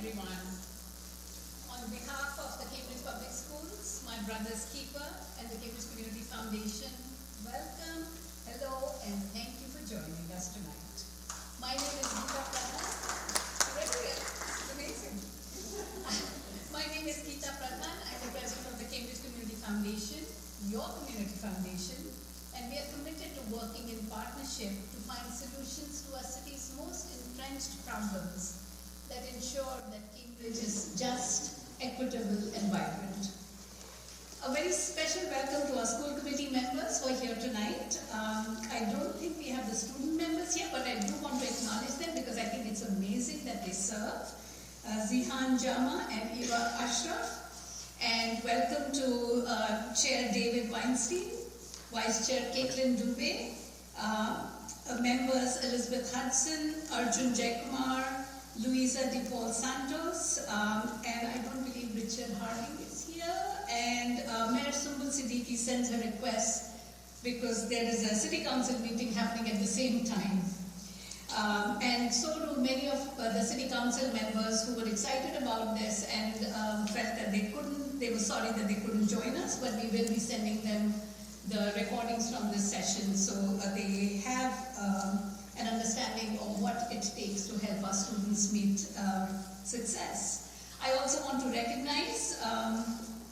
everyone. On behalf of the Cambridge Public Schools, my brother's keeper, and the Cambridge Community Foundation, welcome, hello, and thank you for joining us tonight. My name is Geeta Pradhan. It's amazing. My name is Geeta Pradhan. I'm the president of the Cambridge Community Foundation, your community foundation, and we are committed to working in partnership to find solutions to our city's most entrenched problems that ensure that Cambridge is just, equitable, and vibrant. A very special welcome to our school committee members who are here tonight. I don't think we have the student members here, but I do want to acknowledge them because I think it's amazing that they serve. Zihan Jama and Eva Ashraf. And welcome to Chair David Weinstein, Vice Chair Caitlin Dubé, members Elizabeth Hudson, Arjun Jaikumar, Luisa DePaul Santos, and I don't believe Richard Harding is here, and Mayor Sumbul Siddiqui sends her request because there is a city council meeting happening at the same time. And so do many of the city council members who were excited about this and felt that they were sorry that they couldn't join us, but we will be sending them the recordings from this session so they have an understanding of what it takes to help our students meet success. I also want to recognize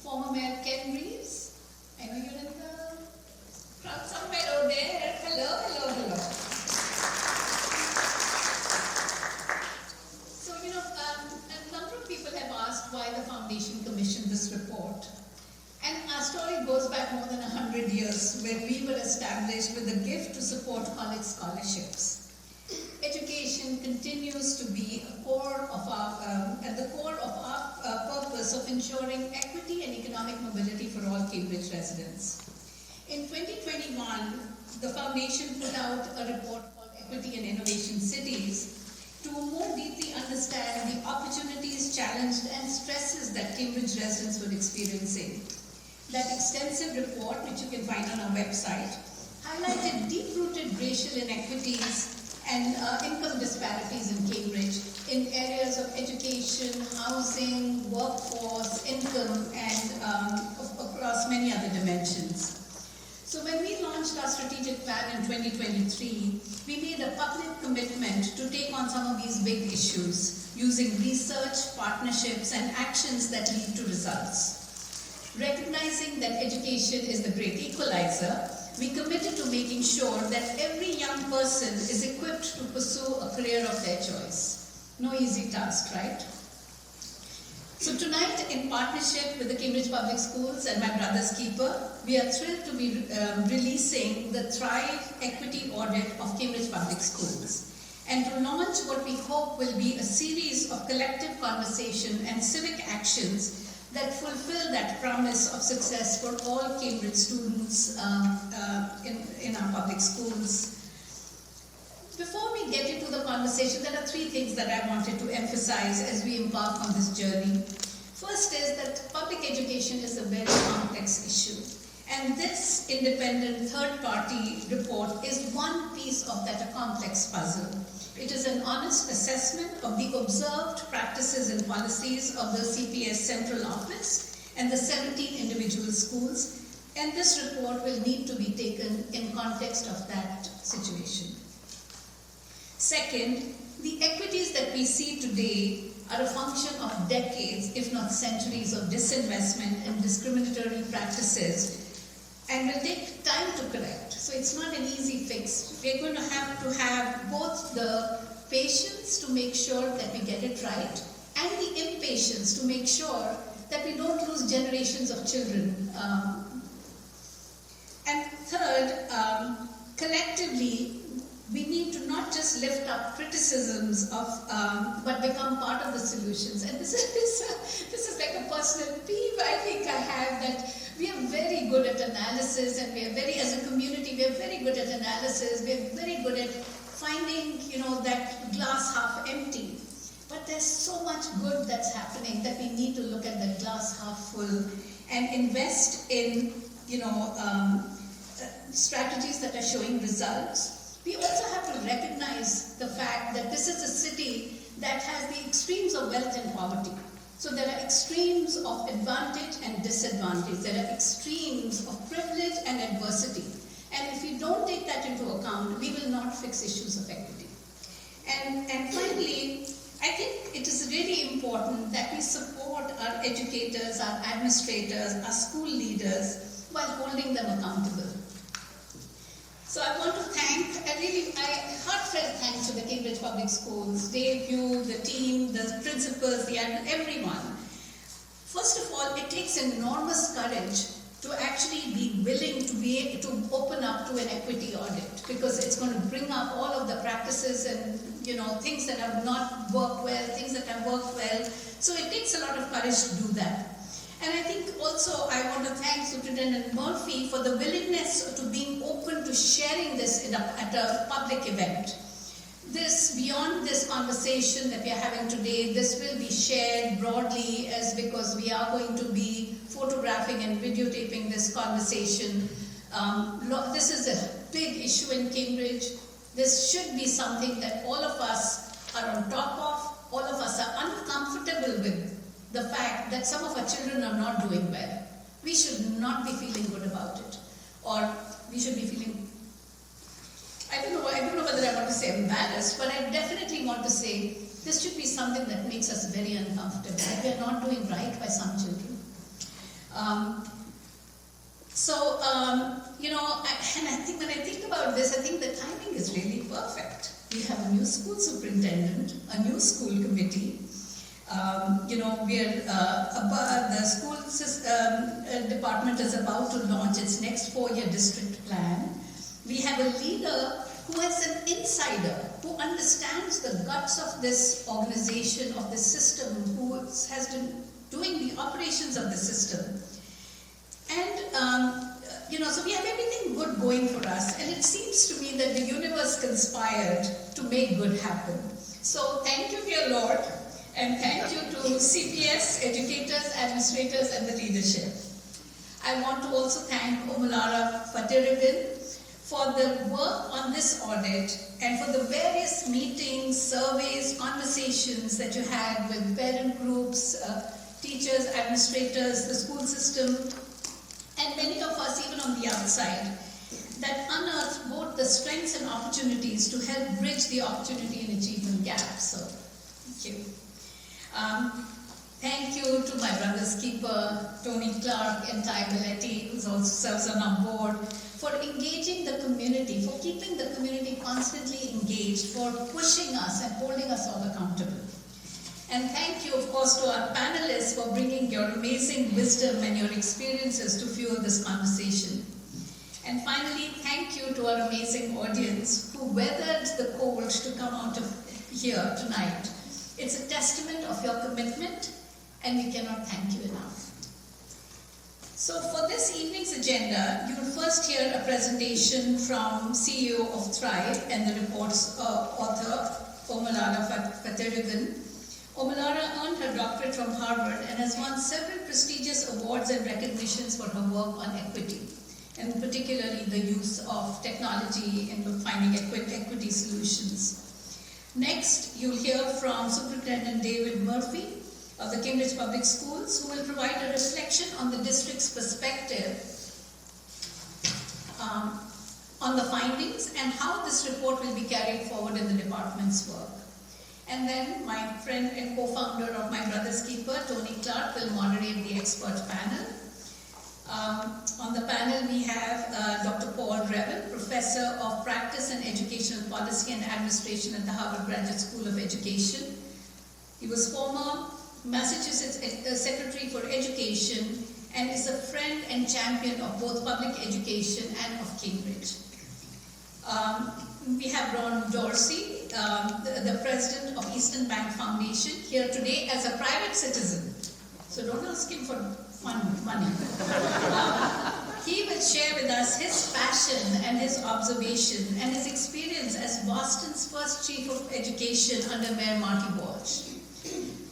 former Mayor Ken Reeves. I know you're in the crowd somewhere over there. Hello, hello, hello. So, a number of people have asked why the foundation commissioned this report. And our story goes back more than 100 years, where we were established with a gift to support college scholarships. Education continues to be at the core of our purpose of ensuring equity and economic mobility for all Cambridge residents. In 2021, the foundation put out a report called Equity and Innovation Cities to more deeply understand the opportunities, challenges, and stresses that Cambridge residents were experiencing. That extensive report, which you can find on our website, highlighted deep-rooted racial inequities and income disparities in Cambridge in areas of education, housing, workforce, income, and across many other dimensions. So when we launched our strategic plan in 2023, we made a public commitment to take on some of these big issues using research, partnerships, and actions that lead to results. Recognizing that education is the great equalizer, we committed to making sure that every young person is equipped to pursue a career of their choice. No easy task, right? So tonight, in partnership with the Cambridge Public Schools and my brother's keeper, we are thrilled to be releasing the Thrive Equity Audit of Cambridge Public Schools, and to launch what we hope will be a series of collective conversation and civic actions that fulfill that promise of success for all Cambridge students in our public schools. Before we get into the conversation, there are three things that I wanted to emphasize as we embark on this journey. First is that public education is a very complex issue, and this independent third-party report is one piece of that complex puzzle. It is an honest assessment of the observed practices and policies of the CPS Central Office and the 17 individual schools, and this report will need to be taken in context of that situation. Second, the equities that we see today are a function of decades, if not centuries, of disinvestment and discriminatory practices, and will take time to correct. So it's not an easy fix. We're going to have both the patience to make sure that we get it right and the impatience to make sure that we don't lose generations of children. And third, collectively, we need to not just lift up criticisms of, but become part of the solutions. And this is like a personal peeve I think I have, that we are very good at analysis, and as a community, we are very good at analysis. We are very good at finding, that glass half empty. But there's so much good that's happening that we need to look at the glass half full and invest in, strategies that are showing results. We also have to recognize the fact that this is a city that has the extremes of wealth and poverty. So there are extremes of advantage and disadvantage. There are extremes of privilege and adversity. And if you don't take that into account, we will not fix issues of equity. And finally, I think it is really important that we support our educators, our administrators, our school leaders while holding them accountable. So I want to thank, heartfelt thanks to the Cambridge Public Schools, Dave, you, the team, the principals, everyone. First of all, it takes enormous courage to actually be willing to open up to an equity audit, because it's going to bring up all of the practices and things that have not worked well, things that have worked well. So it takes a lot of courage to do that. And I think also I want to thank Superintendent Murphy for the willingness to being open to sharing this at a public event. Beyond this conversation that we are having today, this will be shared broadly because we are going to be photographing and videotaping this conversation. This is a big issue in Cambridge. This should be something that all of us are on top of. All of us are uncomfortable with the fact that some of our children are not doing well. We should not be feeling good about it. Or we should be feeling, I don't know whether I want to say embarrassed, but I definitely want to say this should be something that makes us very uncomfortable, that we are not doing right by some children. And I think when I think about this, I think the timing is really perfect. We have a new school superintendent, a new school committee. The school department is about to launch its next 4-year district plan. We have a leader who is an insider, who understands the guts of this organization, of this system, who has been doing the operations of the system. And, so we have everything good going for us, and it seems to me that the universe conspired to make good happen. So thank you, dear Lord, and thank you to CPS, educators, administrators, and the leadership. I want to also thank Omalara Fatirigan for the work on this audit and for the various meetings, surveys, conversations that you had with parent groups, teachers, administrators, the school system, and many of us even on the outside, that unearthed both the strengths and opportunities to help bridge the opportunity and achievement gap. So, thank you. Thank you to my brother's keeper, Tony Clark, and Ty Belletti, who also serves on our board, for engaging the community, for keeping the community constantly engaged, for pushing us and holding us all accountable. And thank you, of course, to our panelists for bringing your amazing wisdom and your experiences to fuel this conversation. And finally, thank you to our amazing audience who weathered the cold to come out of here tonight. It's a testament of your commitment, and we cannot thank you enough. So for this evening's agenda, you will first hear a presentation from CEO of Thrive and the report's author, Omalara Fatirigan. Omalara earned her doctorate from Harvard and has won several prestigious awards and recognitions for her work on equity, and particularly the use of technology in finding equity solutions. Next, you'll hear from Superintendent David Murphy of the Cambridge Public Schools, who will provide a reflection on the district's perspective on the findings and how this report will be carried forward in the department's work. And then my friend and co-founder of My Brother's Keeper, Tony Clark, will moderate the expert panel. On the panel we have Dr. Paul Revel, Professor of Practice and Educational Policy and Administration at the Harvard Graduate School of Education. He was former Massachusetts Secretary for Education and is a friend and champion of both public education and of Cambridge. We have Ron Dorsey, the president of Eastern Bank Foundation, here today as a private citizen. So don't ask him for money. He will share with us his passion and his observation and his experience as Boston's first chief of education under Mayor Marty Walsh.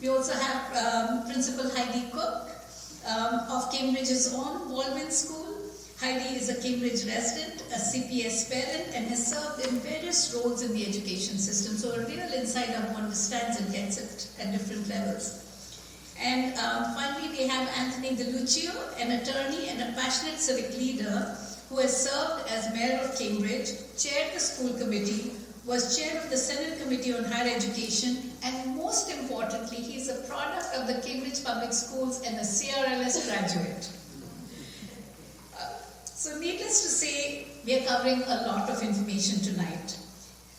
We also have Principal Heidi Cook of Cambridge's own Baldwin School, Heidi is a Cambridge resident, a CPS parent, and has served in various roles in the education system, so a real insider who understands and gets it at different levels. And finally, we have Anthony DeLucio, an attorney and a passionate civic leader who has served as mayor of Cambridge, chaired the school committee, was chair of the Senate Committee on Higher Education, and most importantly, he is a product of the Cambridge Public Schools and a CRLS graduate. So needless to say, we are covering a lot of information tonight.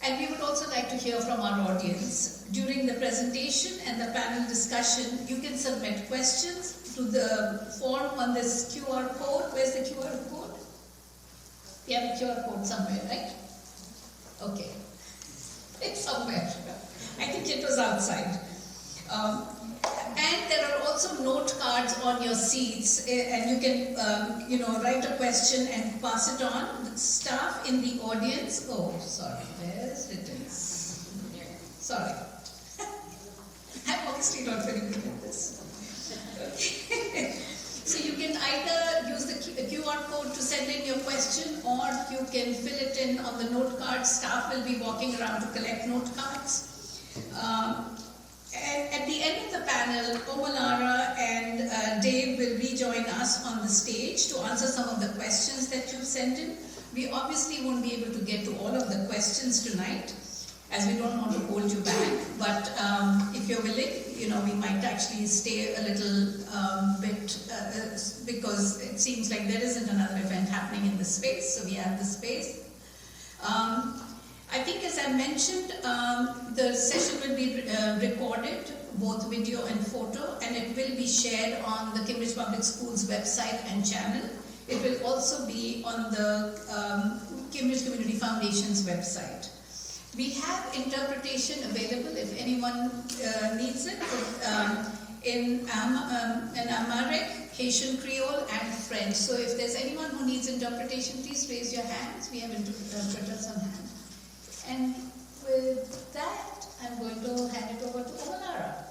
And we would also like to hear from our audience. During the presentation and the panel discussion, you can submit questions to the form on this QR code. Where's the QR code? We have a QR code somewhere, right? Okay. It's somewhere. I think it was outside. And there are also note cards on your seats, and you can, write a question and pass it on. The staff in the audience, oh, sorry, where's it is? Sorry. I'm obviously not very good at this. Okay. So you can either use the QR code to send in your question, or you can fill it in on the note card. Staff will be walking around to collect note cards. And at the end of the panel, Omalara and Dave will rejoin us on the stage to answer some of the questions that you've sent in. We obviously won't be able to get to all of the questions tonight, as we don't want to hold you back. But if you're willing, we might actually stay a little bit, because it seems like there isn't another event happening in the space, so we have the space. I think, as I mentioned, the session will be recorded, both video and photo, and it will be shared on the Cambridge Public Schools website and channel. It will also be on the Cambridge Community Foundation's website. We have interpretation available if anyone needs it, in Amharic, Haitian Creole, and French. So if there's anyone who needs interpretation, please raise your hands. We have interpreters on hand. And with that, I'm going to hand it over to Omalara.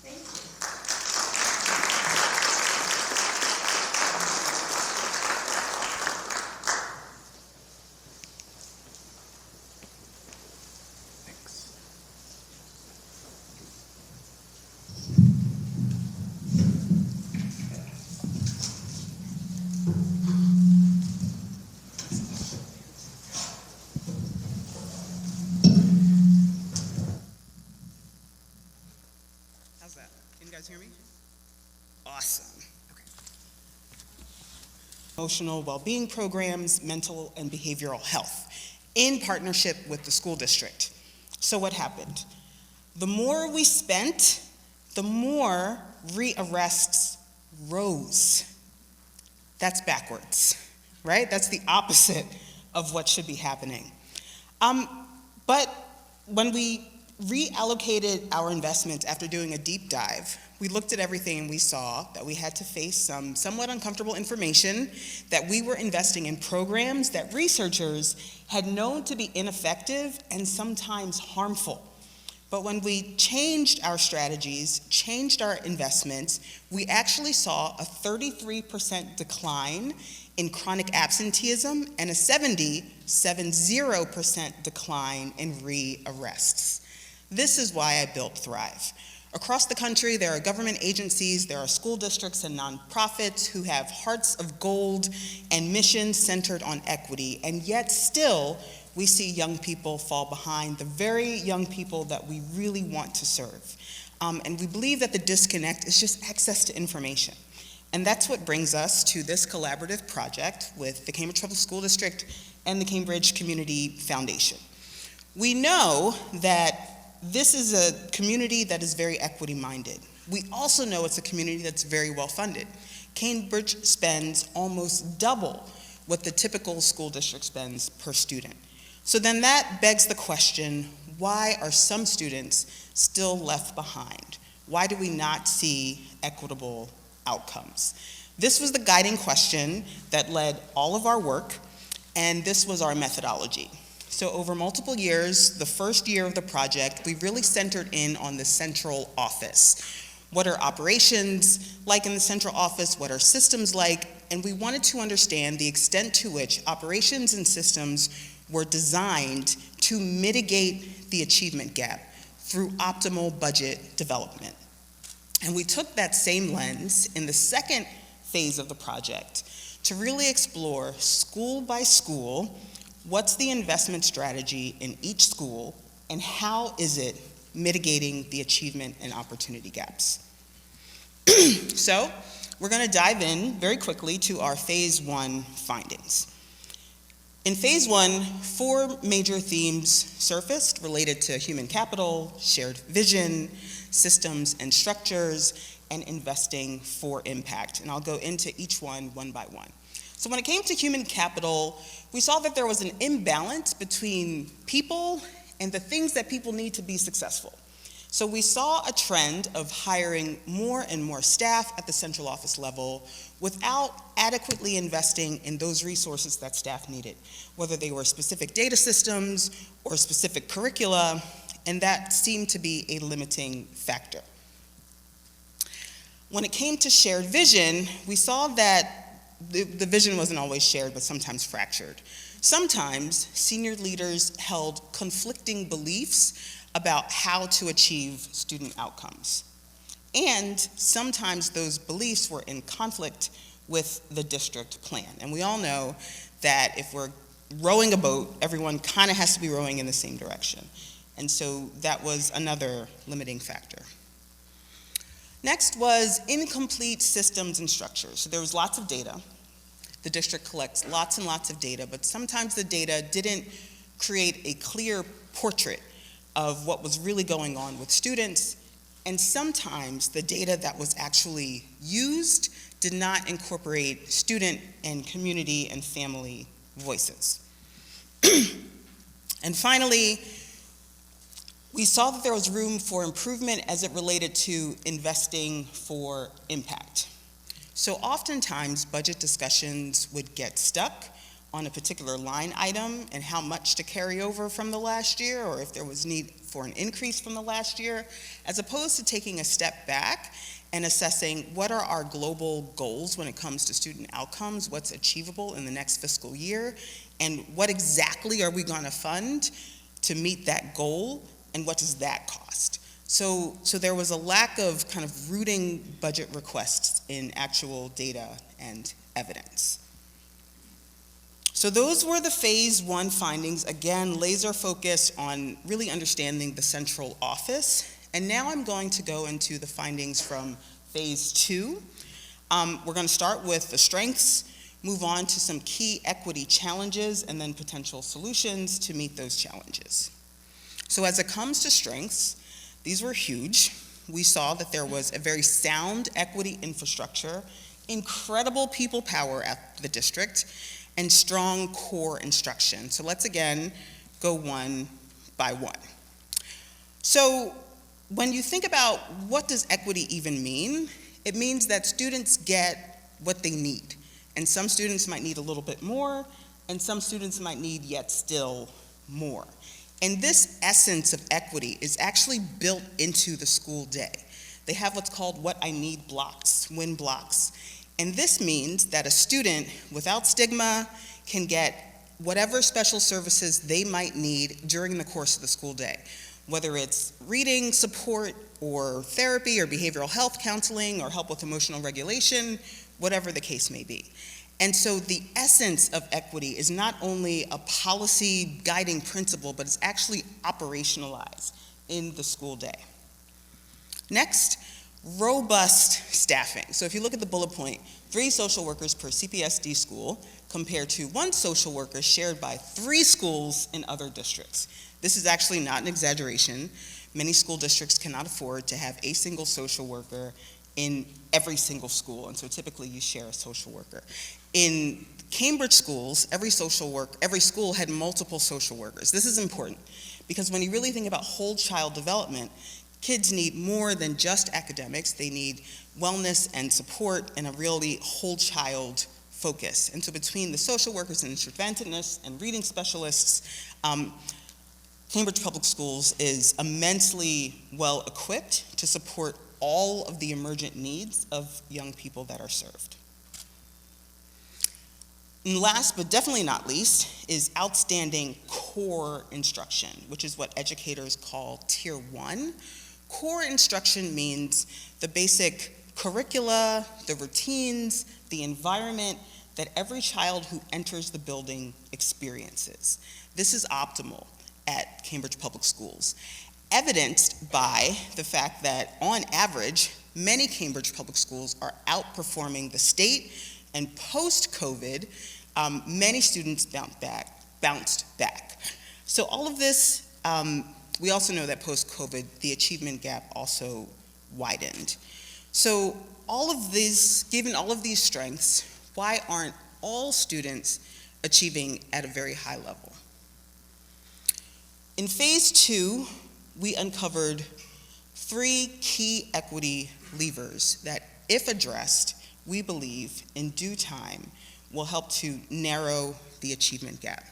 Thank you. Thanks. How's that? Can you guys hear me? Awesome. Okay. Emotional well-being programs, mental and behavioral health, in partnership with the school district. So what happened? The more we spent, the more rearrests rose. That's backwards, right? That's the opposite of what should be happening. But when we reallocated our investments after doing a deep dive, we looked at everything and we saw that we had to face some somewhat uncomfortable information, that we were investing in programs that researchers had known to be ineffective and sometimes harmful. But when we changed our strategies, changed our investments, we actually saw a 33% decline in chronic absenteeism and a 70% decline in rearrests. This is why I built Thrive. Across the country, there are government agencies, there are school districts and nonprofits who have hearts of gold and missions centered on equity, and yet still, we see young people fall behind, the very young people that we really want to serve. And we believe that the disconnect is just access to information. And that's what brings us to this collaborative project with the Cambridge Public School District and the Cambridge Community Foundation. We know that this is a community that is very equity-minded. We also know it's a community that's very well-funded. Cambridge spends almost double what the typical school district spends per student. So then that begs the question, why are some students still left behind? Why do we not see equitable outcomes? This was the guiding question that led all of our work, and this was our methodology. So over multiple years, the first year of the project, we really centered in on the central office. What are operations like in the central office? What are systems like? and we wanted to understand the extent to which operations and systems were designed to mitigate the achievement gap through optimal budget development. And we took that same lens in the second phase of the project to really explore school by school, what's the investment strategy in each school, and how is it mitigating the achievement and opportunity gaps. So, we're going to dive in very quickly to our phase 1 findings. In phase 1, 4 major themes surfaced related to human capital, shared vision, systems and structures, and investing for impact. And I'll go into each one by one. So when it came to human capital, we saw that there was an imbalance between people and the things that people need to be successful. So we saw a trend of hiring more and more staff at the central office level without adequately investing in those resources that staff needed, whether they were specific data systems or specific curricula, and that seemed to be a limiting factor. When it came to shared vision, we saw that the vision wasn't always shared, but sometimes fractured. Sometimes senior leaders held conflicting beliefs about how to achieve student outcomes. And sometimes those beliefs were in conflict with the district plan. And we all know that if we're rowing a boat, everyone kind of has to be rowing in the same direction. And so that was another limiting factor. Next was incomplete systems and structures. So there was lots of data. The district collects lots and lots of data, but sometimes the data didn't create a clear portrait of what was really going on with students, and sometimes the data that was actually used did not incorporate student and community and family voices. And finally, we saw that there was room for improvement as it related to investing for impact. So oftentimes, budget discussions would get stuck on a particular line item and how much to carry over from the last year, or if there was need for an increase from the last year, as opposed to taking a step back and assessing what are our global goals when it comes to student outcomes, what's achievable in the next fiscal year, and what exactly are we going to fund to meet that goal, and what does that cost? So there was a lack of kind of rooting budget requests in actual data and evidence. So those were the phase 1 findings, again, laser focused on really understanding the central office. And now I'm going to go into the findings from phase 2. We're going to start with the strengths, move on to some key equity challenges, and then potential solutions to meet those challenges. So as it comes to strengths, these were huge. We saw that there was a very sound equity infrastructure, incredible people power at the district, and strong core instruction. So let's again go one by one. So when you think about what does equity even mean, it means that students get what they need. And some students might need a little bit more, and some students might need yet still more. And this essence of equity is actually built into the school day. They have what's called what I need blocks, win blocks. And this means that a student without stigma can get whatever special services they might need during the course of the school day, whether it's reading support or therapy or behavioral health counseling or help with emotional regulation, whatever the case may be. And so the essence of equity is not only a policy guiding principle, but it's actually operationalized in the school day. Next, robust staffing. So if you look at the bullet point, 3 social workers per CPSD school compared to 1 social worker shared by 3 schools in other districts. This is actually not an exaggeration. Many school districts cannot afford to have a single social worker in every single school, and so typically you share a social worker. In Cambridge schools, every school had multiple social workers. This is important because when you really think about whole child development, kids need more than just academics. They need wellness and support and a really whole child focus. And so between the social workers and interventionists and reading specialists, Cambridge Public Schools is immensely well equipped to support all of the emergent needs of young people that are served. And last, but definitely not least, is outstanding core instruction, which is what educators call Tier 1. Core instruction means the basic curricula, the routines, the environment that every child who enters the building experiences. This is optimal at Cambridge Public Schools, evidenced by the fact that, on average, many Cambridge Public Schools are outperforming the state, and post-COVID, many students bounced back. So all of this, we also know that post-COVID, the achievement gap also widened. So given all of these strengths, why aren't all students achieving at a very high level? In phase 2, we uncovered 3 key equity levers that, if addressed, we believe in due time will help to narrow the achievement gap.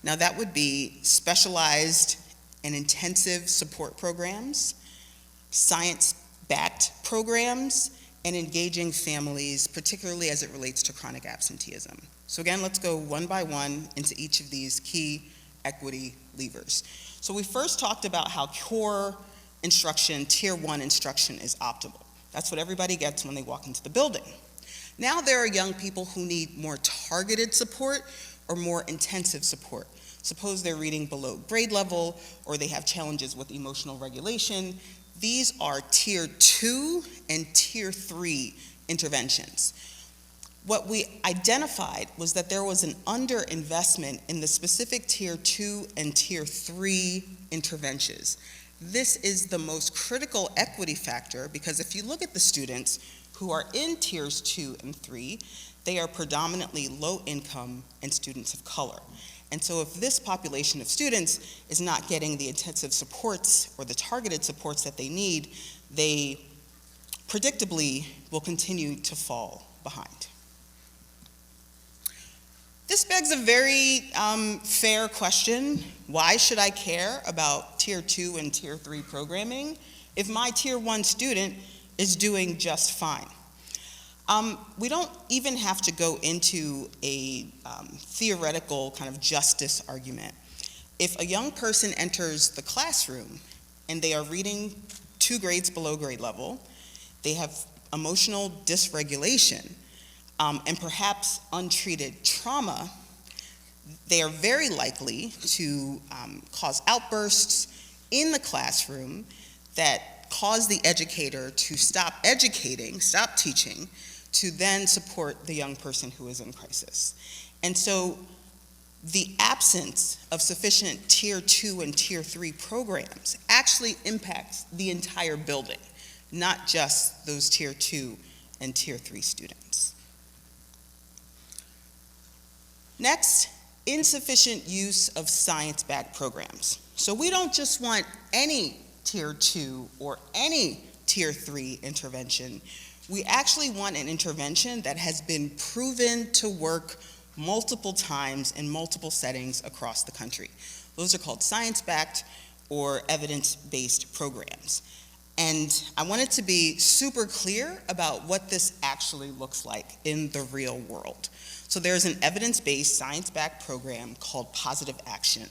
Now, that would be specialized and intensive support programs, science-backed programs, and engaging families, particularly as it relates to chronic absenteeism. So again, let's go one by one into each of these key equity levers. So we first talked about how core instruction, Tier 1 instruction, is optimal. That's what everybody gets when they walk into the building. Now there are young people who need more targeted support or more intensive support. Suppose they're reading below grade level or they have challenges with emotional regulation. These are Tier 2 and Tier 3 interventions. What we identified was that there was an underinvestment in the specific Tier 2 and Tier 3 interventions. This is the most critical equity factor because if you look at the students who are in Tiers 2 and 3, they are predominantly low income and students of color. And so if this population of students is not getting the intensive supports or the targeted supports that they need, they predictably will continue to fall behind. This begs a very fair question. Why should I care about Tier 2 and Tier 3 programming if my Tier 1 student is doing just fine? We don't even have to go into a theoretical kind of justice argument. If a young person enters the classroom and they are reading 2 grades below grade level, they have emotional dysregulation, and perhaps untreated trauma, they are very likely to cause outbursts in the classroom that cause the educator to stop educating, stop teaching, to then support the young person who is in crisis. And so the absence of sufficient Tier 2 and Tier 3 programs actually impacts the entire building, not just those Tier 2 and Tier 3 students. Next, insufficient use of science-backed programs. So we don't just want any Tier 2 or any Tier 3 intervention. We actually want an intervention that has been proven to work multiple times in multiple settings across the country. Those are called science-backed or evidence-based programs. And I wanted to be super clear about what this actually looks like in the real world. So there's an evidence-based, science-backed program called Positive Action.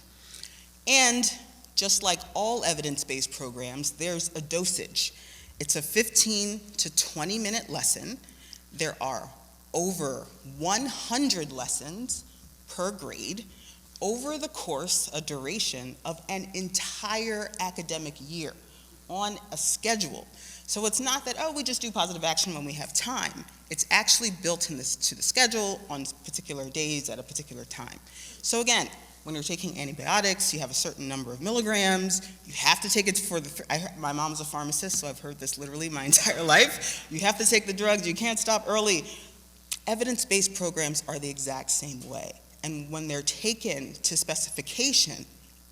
And just like all evidence-based programs, there's a dosage. It's a 15 to 20 minute lesson. There are over 100 lessons per grade over the course, a duration of an entire academic year on a schedule. So it's not that, oh, we just do positive action when we have time. It's actually built in to the schedule on particular days at a particular time. So again, when you're taking antibiotics, you have a certain number of milligrams. You have to take it for my mom's a pharmacist, so I've heard this literally my entire life. You have to take the drugs, you can't stop early. Evidence-based programs are the exact same way. And when they're taken to specification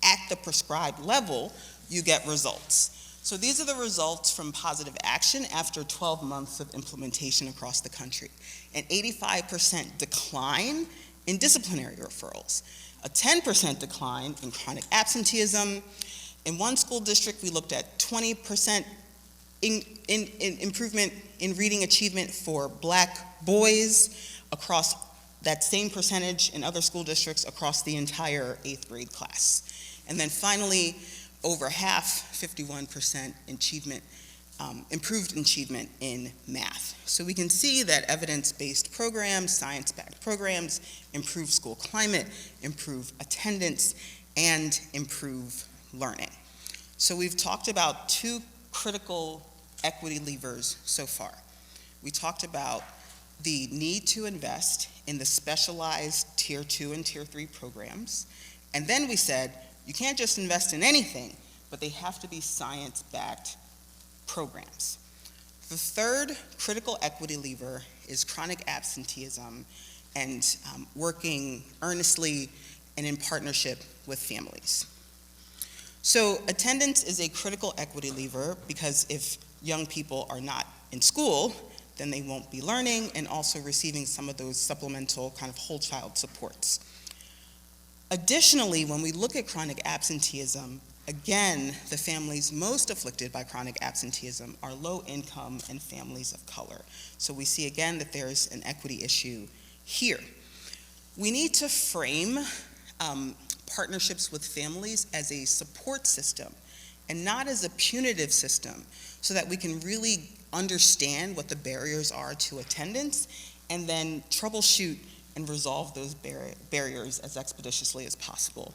at the prescribed level, you get results. So these are the results from Positive Action after 12 months of implementation across the country. An 85% decline in disciplinary referrals, a 10% decline in chronic absenteeism. In one school district, we looked at 20% improvement in reading achievement for Black boys across that same percentage in other school districts across the entire 8th grade class. And then finally, over half, 51% improved achievement in math. So we can see that evidence-based programs, science-backed programs, improve school climate, improve attendance, and improve learning. So we've talked about two critical equity levers so far. We talked about the need to invest in the specialized Tier 2 and Tier 3 programs. And then we said, you can't just invest in anything, but they have to be science-backed programs. The third critical equity lever is chronic absenteeism and working earnestly and in partnership with families. So attendance is a critical equity lever because if young people are not in school, then they won't be learning and also receiving some of those supplemental kind of whole child supports. Additionally, when we look at chronic absenteeism, again, the families most afflicted by chronic absenteeism are low income and families of color. So we see again that there's an equity issue here. We need to frame partnerships with families as a support system and not as a punitive system so that we can really understand what the barriers are to attendance and then troubleshoot and resolve those barriers as expeditiously as possible.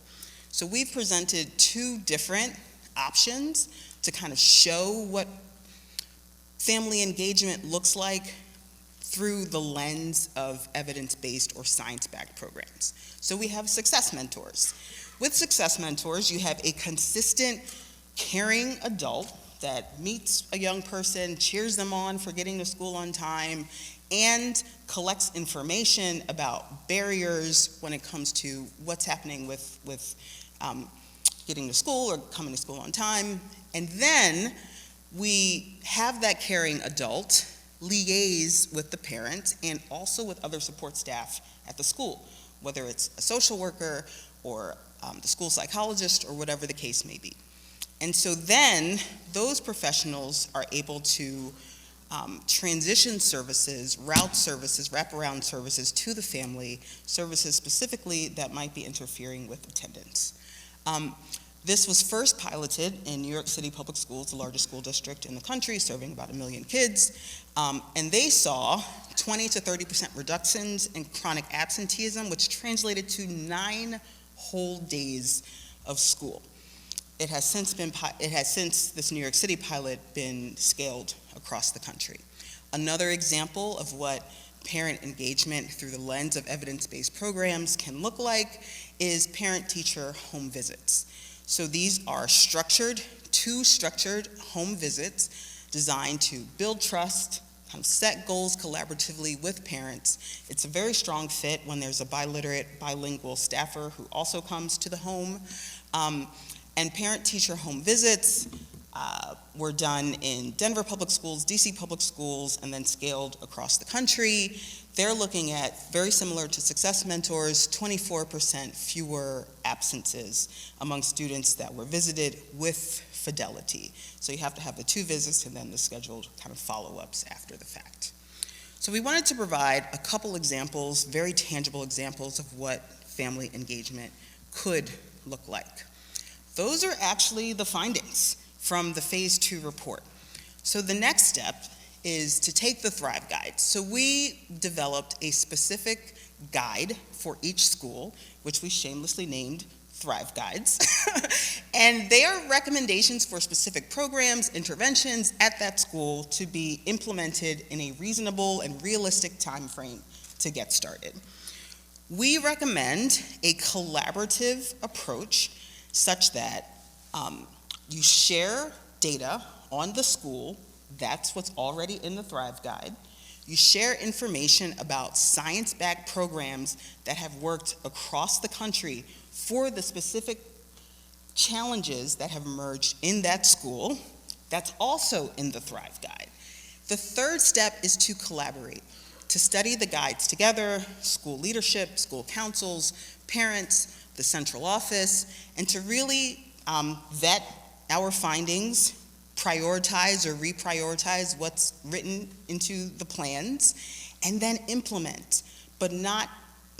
So we've presented two different options to kind of show what family engagement looks like through the lens of evidence-based or science-backed programs. So we have Success Mentors. With Success Mentors, you have a consistent, caring adult that meets a young person, cheers them on for getting to school on time, and collects information about barriers when it comes to what's happening with getting to school or coming to school on time. And then we have that caring adult liaise with the parent and also with other support staff at the school, whether it's a social worker or the school psychologist or whatever the case may be. And so then those professionals are able to transition services, route services, wraparound services to the family, services specifically that might be interfering with attendance. This was first piloted in New York City Public Schools, the largest school district in the country, serving about 1 million kids, and they saw 20 to 30% reductions in chronic absenteeism, which translated to 9 whole days of school. It has since this New York City pilot been scaled across the country. Another example of what parent engagement through the lens of evidence-based programs can look like is parent-teacher home visits. So these are two structured home visits designed to build trust, kind of set goals collaboratively with parents. It's a very strong fit when there's a bilingual staffer who also comes to the home. And parent-teacher home visits were done in Denver Public Schools, DC Public Schools, and then scaled across the country. They're looking at, very similar to Success Mentors, 24% fewer absences among students that were visited with fidelity. So you have to have the 2 visits and then the scheduled kind of follow-ups after the fact. So we wanted to provide a couple examples, very tangible examples of what family engagement could look like. Those are actually the findings from the Phase 2 report. So the next step is to take the Thrive Guide. So we developed a specific guide for each school, which we shamelessly named Thrive Guides. And they are recommendations for specific programs, interventions at that school to be implemented in a reasonable and realistic time frame to get started. We recommend a collaborative approach such that you share data on the school. That's what's already in the Thrive Guide. You share information about science-backed programs that have worked across the country for the specific challenges that have emerged in that school. That's also in the Thrive Guide. The third step is to collaborate, to study the guides together, school leadership, school councils, parents, the central office, and to really vet our findings, prioritize or reprioritize what's written into the plans, and then implement, but not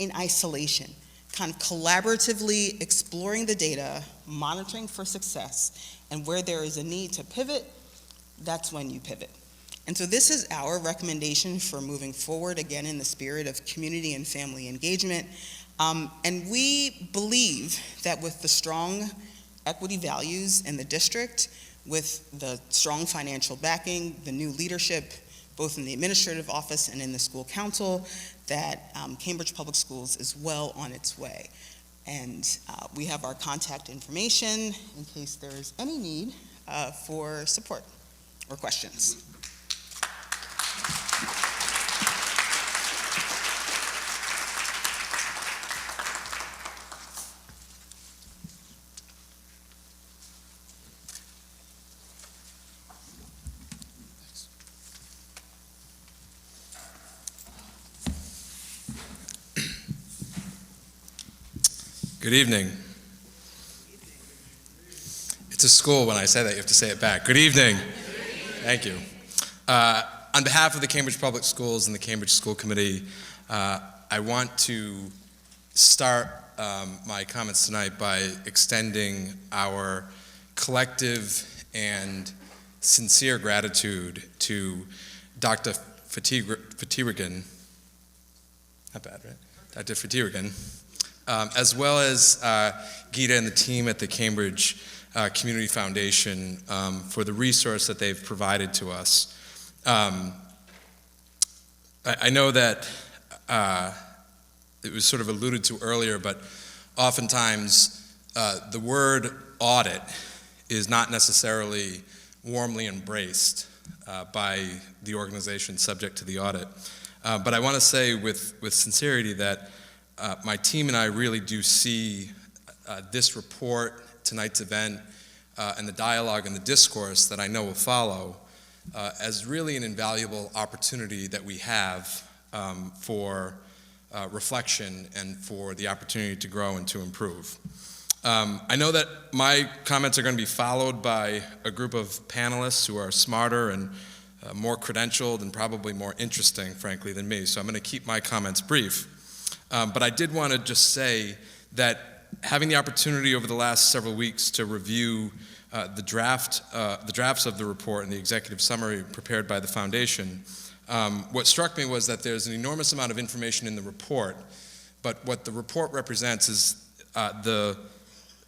in isolation, kind of collaboratively exploring the data, monitoring for success, and where there is a need to pivot, that's when you pivot. And so this is our recommendation for moving forward, again, in the spirit of community and family engagement. And we believe that with the strong equity values in the district, with the strong financial backing, the new leadership, both in the administrative office and in the school council, that Cambridge Public Schools is well on its way. And we have our contact information in case there is any need for support or questions. Good evening. It's a school. When I say that, you have to say it back. Good evening. Thank you. On behalf of the Cambridge Public Schools and the Cambridge School Committee, I want to start my comments tonight by extending our collective and sincere gratitude to Dr. Fatirigan, not bad, right? Dr. Fatirigan, as well as Gita and the team at the Cambridge Community Foundation for the resource that they've provided to us. I know that it was sort of alluded to earlier, but oftentimes the word audit is not necessarily warmly embraced by the organization subject to the audit. But I want to say with sincerity that my team and I really do see this report, tonight's event, and the dialogue and the discourse that I know will follow as really an invaluable opportunity that we have for reflection and for the opportunity to grow and to improve. I know that my comments are going to be followed by a group of panelists who are smarter and more credentialed and probably more interesting, frankly, than me, so I'm going to keep my comments brief. But I did want to just say that having the opportunity over the last several weeks to review the drafts of the report and the executive summary prepared by the foundation, what struck me was that there's an enormous amount of information in the report, but what the report represents is the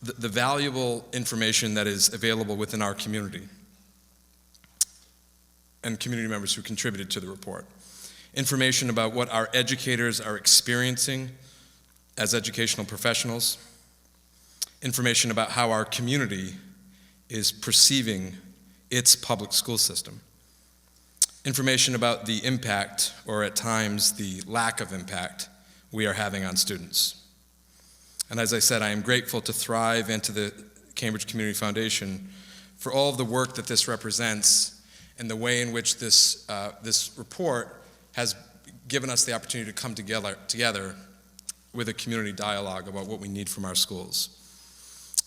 valuable information that is available within our community and community members who contributed to the report. Information about what our educators are experiencing as educational professionals, information about how our community is perceiving its public school system, information about the impact, or at times the lack of impact, we are having on students. And as I said, I am grateful to Thrive and to the Cambridge Community Foundation for all of the work that this represents and the way in which this report has given us the opportunity to come together with a community dialogue about what we need from our schools.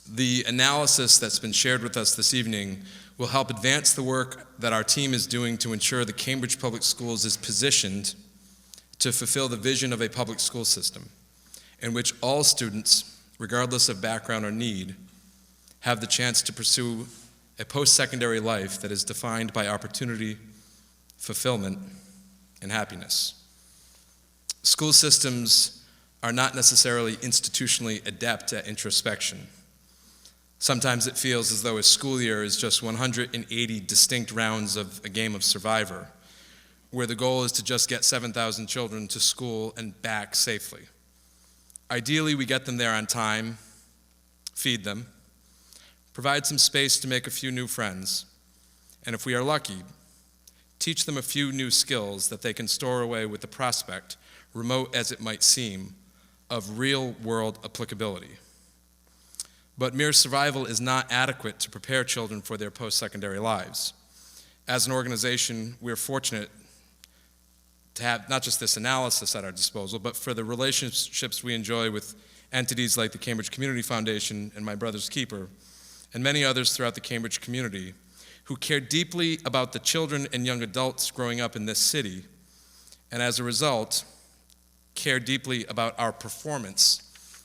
The analysis that's been shared with us this evening will help advance the work that our team is doing to ensure the Cambridge Public Schools is positioned to fulfill the vision of a public school system in which all students, regardless of background or need, have the chance to pursue a post-secondary life that is defined by opportunity, fulfillment, and happiness. School systems are not necessarily institutionally adept at introspection. Sometimes it feels as though a school year is just 180 distinct rounds of a game of Survivor, where the goal is to just get 7,000 children to school and back safely. Ideally, we get them there on time, feed them, provide some space to make a few new friends, and if we are lucky, teach them a few new skills that they can store away with the prospect, remote as it might seem, of real-world applicability. But mere survival is not adequate to prepare children for their post-secondary lives. As an organization, we're fortunate to have not just this analysis at our disposal, but for the relationships we enjoy with entities like the Cambridge Community Foundation and My Brother's Keeper, and many others throughout the Cambridge community, who care deeply about the children and young adults growing up in this city, and as a result, care deeply about our performance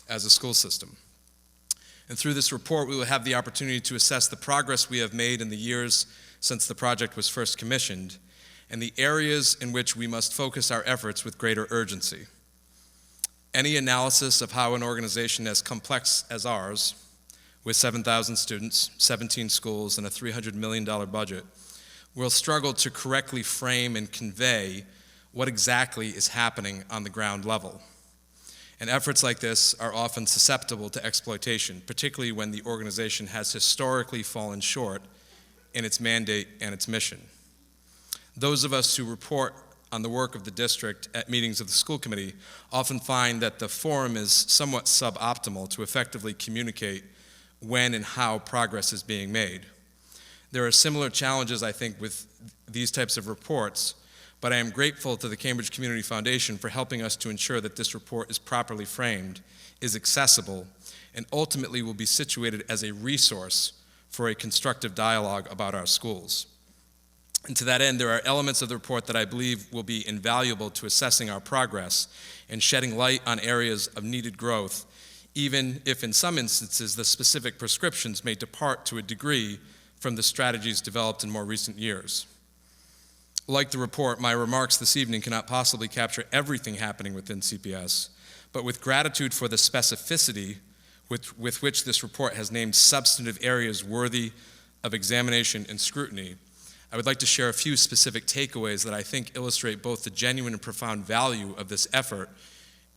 as a school system. And through this report, we will have the opportunity to assess the progress we have made in the years since the project was first commissioned, and the areas in which we must focus our efforts with greater urgency. Any analysis of how an organization as complex as ours, with 7,000 students, 17 schools, and a $300 million budget, will struggle to correctly frame and convey what exactly is happening on the ground level. And efforts like this are often susceptible to exploitation, particularly when the organization has historically fallen short in its mandate and its mission. Those of us who report on the work of the district at meetings of the school committee often find that the forum is somewhat suboptimal to effectively communicate when and how progress is being made. There are similar challenges, I think, with these types of reports, but I am grateful to the Cambridge Community Foundation for helping us to ensure that this report is properly framed, is accessible, and ultimately will be situated as a resource for a constructive dialogue about our schools. And to that end, there are elements of the report that I believe will be invaluable to assessing our progress and shedding light on areas of needed growth, even if in some instances the specific prescriptions may depart to a degree from the strategies developed in more recent years. Like the report, my remarks this evening cannot possibly capture everything happening within CPS, but with gratitude for the specificity with which this report has named substantive areas worthy of examination and scrutiny, I would like to share a few specific takeaways that I think illustrate both the genuine and profound value of this effort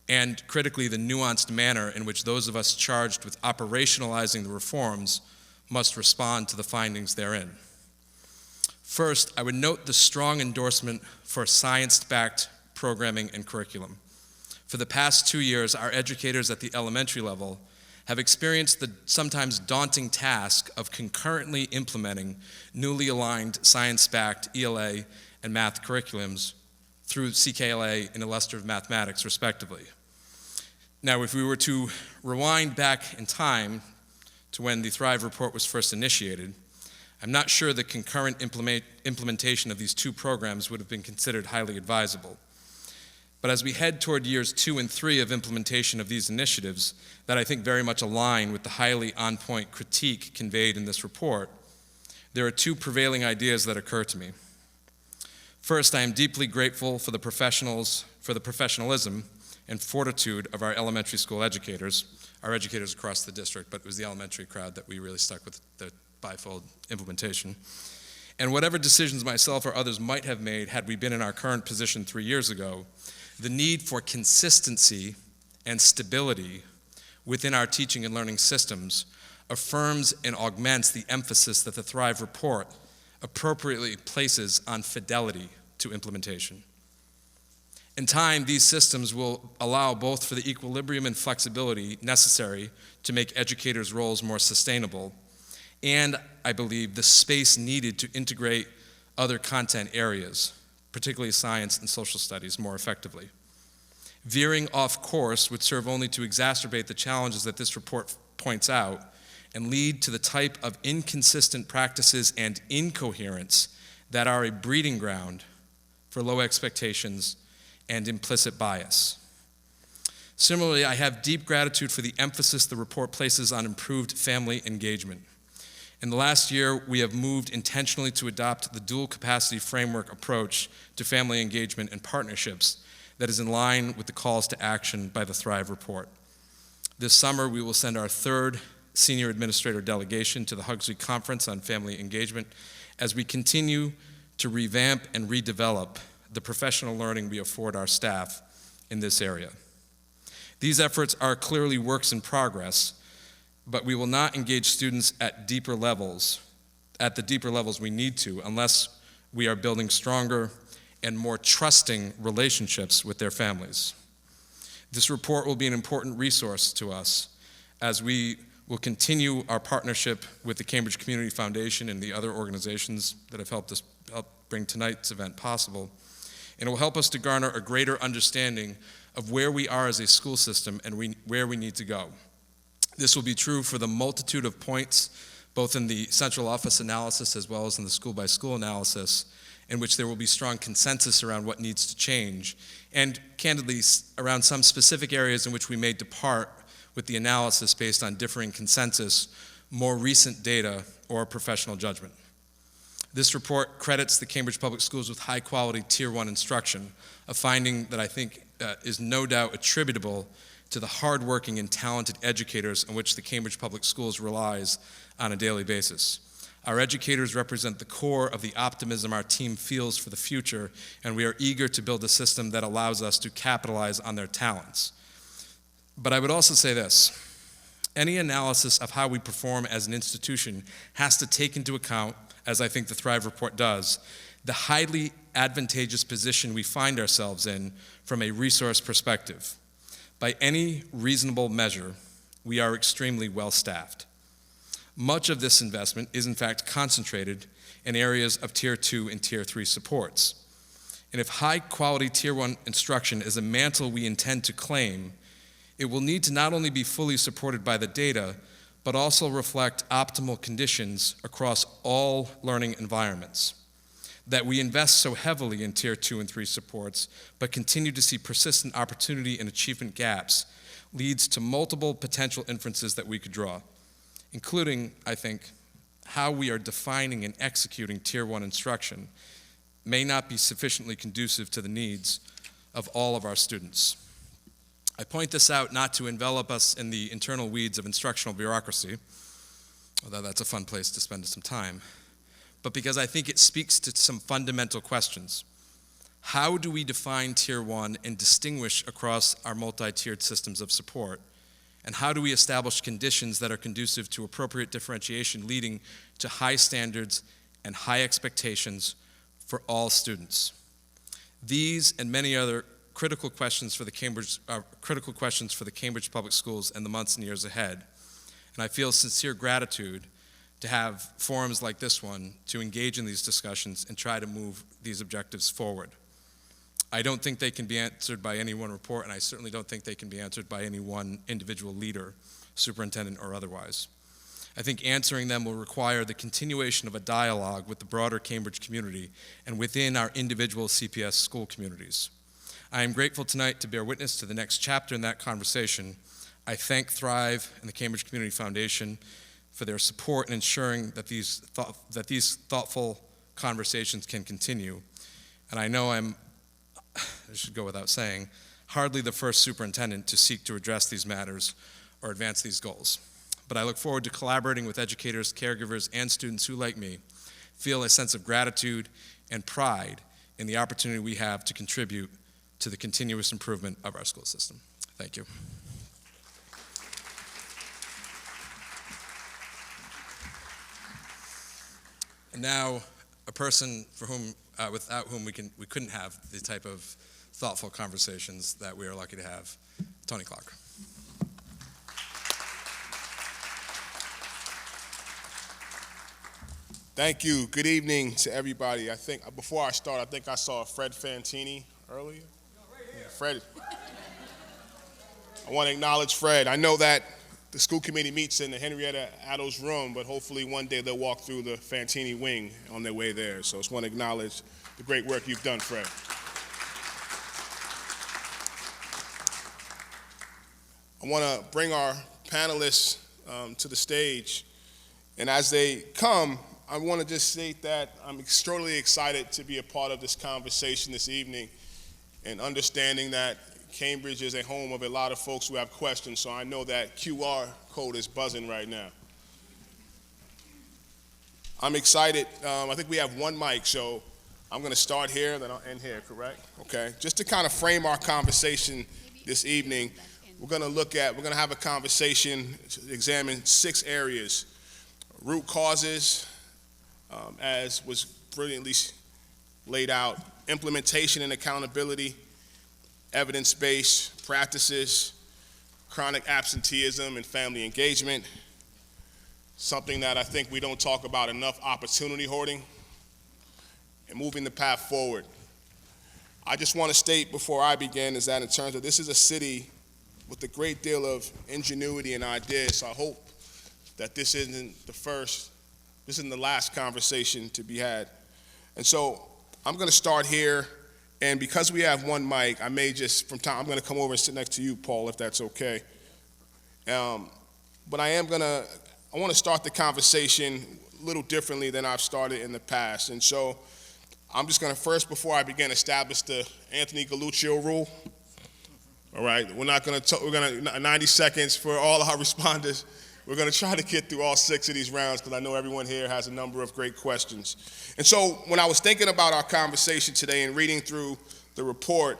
and, critically, the nuanced manner in which those of us charged with operationalizing the reforms must respond to the findings therein. First, I would note the strong endorsement for science-backed programming and curriculum. For the past 2 years, our educators at the elementary level have experienced the sometimes daunting task of concurrently implementing newly aligned science-backed ELA and math curriculums through CKLA and illustrative mathematics, respectively. Now, if we were to rewind back in time to when the Thrive Report was first initiated, I'm not sure the concurrent implementation of these two programs would have been considered highly advisable. But as we head toward years 2 and 3 of implementation of these initiatives that I think very much align with the highly on-point critique conveyed in this report, there are two prevailing ideas that occur to me. First, I am deeply grateful for the professionalism and fortitude of our elementary school educators, our educators across the district, but it was the elementary crowd that we really stuck with the bifold implementation. And whatever decisions myself or others might have made had we been in our current position 3 years ago, the need for consistency and stability within our teaching and learning systems affirms and augments the emphasis that the Thrive Report appropriately places on fidelity to implementation. In time, these systems will allow both for the equilibrium and flexibility necessary to make educators' roles more sustainable, and I believe the space needed to integrate other content areas, particularly science and social studies, more effectively. Veering off course would serve only to exacerbate the challenges that this report points out and lead to the type of inconsistent practices and incoherence that are a breeding ground for low expectations and implicit bias. Similarly, I have deep gratitude for the emphasis the report places on improved family engagement. In the last year, we have moved intentionally to adopt the dual capacity framework approach to family engagement and partnerships that is in line with the calls to action by the Thrive Report. This summer, we will send our 3rd senior administrator delegation to the Huxley Conference on Family Engagement as we continue to revamp and redevelop the professional learning we afford our staff in this area. These efforts are clearly works in progress, but we will not engage students at the deeper levels we need to, unless we are building stronger and more trusting relationships with their families. This report will be an important resource to us as we will continue our partnership with the Cambridge Community Foundation and the other organizations that have helped bring tonight's event possible. And it will help us to garner a greater understanding of where we are as a school system and where we need to go. This will be true for the multitude of points, both in the central office analysis as well as in the school-by-school analysis, in which there will be strong consensus around what needs to change, and candidly, around some specific areas in which we may depart with the analysis based on differing consensus, more recent data, or professional judgment. This report credits the Cambridge Public Schools with high-quality Tier 1 instruction, a finding that I think is no doubt attributable to the hardworking and talented educators on which the Cambridge Public Schools relies on a daily basis. Our educators represent the core of the optimism our team feels for the future, and we are eager to build a system that allows us to capitalize on their talents. But I would also say this: any analysis of how we perform as an institution has to take into account, as I think the Thrive Report does, the highly advantageous position we find ourselves in from a resource perspective. By any reasonable measure, we are extremely well-staffed. Much of this investment is in fact concentrated in areas of Tier 2 and Tier 3 supports. And if high-quality Tier 1 instruction is a mantle we intend to claim, it will need to not only be fully supported by the data, but also reflect optimal conditions across all learning environments. That we invest so heavily in Tier 2 and 3 supports, but continue to see persistent opportunity and achievement gaps, leads to multiple potential inferences that we could draw, including, I think, how we are defining and executing Tier 1 instruction may not be sufficiently conducive to the needs of all of our students. I point this out not to envelop us in the internal weeds of instructional bureaucracy, although that's a fun place to spend some time, but because I think it speaks to some fundamental questions. How do we define Tier 1 and distinguish across our multi-tiered systems of support? And how do we establish conditions that are conducive to appropriate differentiation, leading to high standards and high expectations for all students? These and many other critical questions for the Cambridge Public Schools in the months and years ahead. And I feel sincere gratitude to have forums like this one to engage in these discussions and try to move these objectives forward. I don't think they can be answered by any one report, and I certainly don't think they can be answered by any one individual leader, superintendent or otherwise. I think answering them will require the continuation of a dialogue with the broader Cambridge community and within our individual CPS school communities. I am grateful tonight to bear witness to the next chapter in that conversation. I thank Thrive and the Cambridge Community Foundation for their support in ensuring that these thoughtful conversations can continue. And I know I should go without saying, hardly the first superintendent to seek to address these matters or advance these goals. But I look forward to collaborating with educators, caregivers, and students who, like me, feel a sense of gratitude and pride in the opportunity we have to contribute to the continuous improvement of our school system. Thank you. And now, a person for whom, without whom we couldn't have the type of thoughtful conversations that we are lucky to have, Tony Clark. Thank you. Good evening to everybody. I think before I start, I think I saw Fred Fantini earlier. Yeah, Fred. I want to acknowledge Fred. I know that the school committee meets in the Henrietta Addo's room, but hopefully one day they'll walk through the Fantini wing on their way there. So I just want to acknowledge the great work you've done, Fred. I want to bring our panelists to the stage. And as they come, I want to just state that I'm extraordinarily excited to be a part of this conversation this evening and understanding that Cambridge is a home of a lot of folks who have questions, so I know that QR code is buzzing right now. I'm excited. I think we have one mic, so I'm going to start here, then I'll end here, correct? Okay. Just to kind of frame our conversation this evening, we're going to have a conversation to examine 6 areas: root causes, as was brilliantly laid out, implementation and accountability, evidence-based practices, chronic absenteeism and family engagement, something that I think we don't talk about enough, opportunity hoarding, and moving the path forward. I just want to state before I begin is that in terms of this is a city with a great deal of ingenuity and ideas, so I hope that this isn't the last conversation to be had. And so I'm going to start here, and because we have one mic, I may just, I'm going to come over and sit next to you, Paul, if that's okay. But I want to start the conversation a little differently than I've started in the past. And so I'm just going to first, before I begin, establish the Anthony Galluccio rule. All right, we're going to 90 seconds for all our responders. We're going to try to get through all 6 of these rounds because I know everyone here has a number of great questions. And so when I was thinking about our conversation today and reading through the report,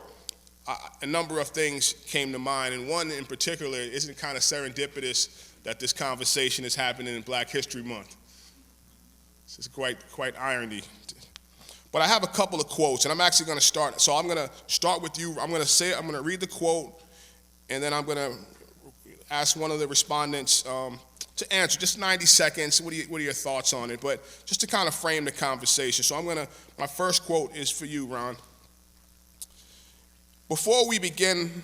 a number of things came to mind. And one in particular, isn't kind of serendipitous that this conversation is happening in Black History Month. This is quite irony. But I have a couple of quotes, and I'm actually going to start. So I'm going to start with you. I'm going to read the quote, and then I'm going to ask one of the respondents to answer, just 90 seconds. What are your thoughts on it? But just to kind of frame the conversation. So my first quote is for you, Ron. Before we begin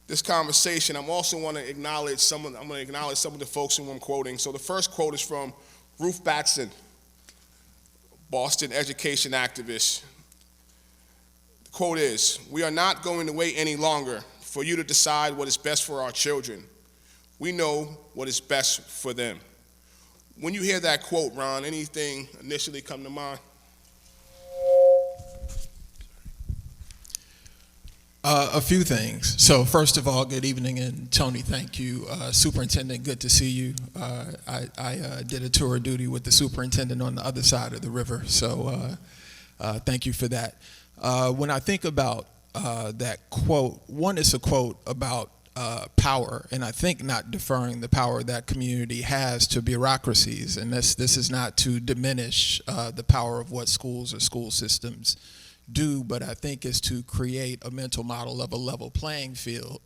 this conversation, I'm also want to acknowledge some of the folks whom I'm quoting. So the first quote is from Ruth Batson, Boston education activist. The quote is, "We are not going to wait any longer for you to decide what is best for our children. We know what is best for them." When you hear that quote, Ron, anything initially come to mind? A few things. So first of all, good evening, and Tony, thank you. Superintendent, good to see you. I did a tour of duty with the superintendent on the other side of the river, so thank you for that. When I think about that quote, one is a quote about power, and I think not deferring the power that community has to bureaucracies, and this is not to diminish the power of what schools or school systems do, but I think is to create a mental model of a level playing field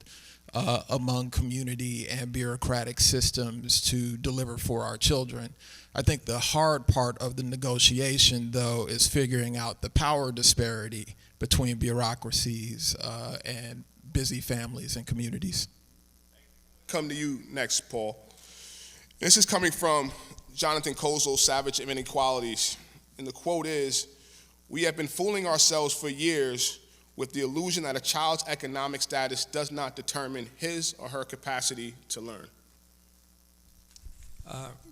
among community and bureaucratic systems to deliver for our children. I think the hard part of the negotiation, though, is figuring out the power disparity between bureaucracies and busy families and communities. Come to you next, Paul. This is coming from Jonathan Kozol's Savage Inequalities, and the quote is, "We have been fooling ourselves for years with the illusion that a child's economic status does not determine his or her capacity to learn."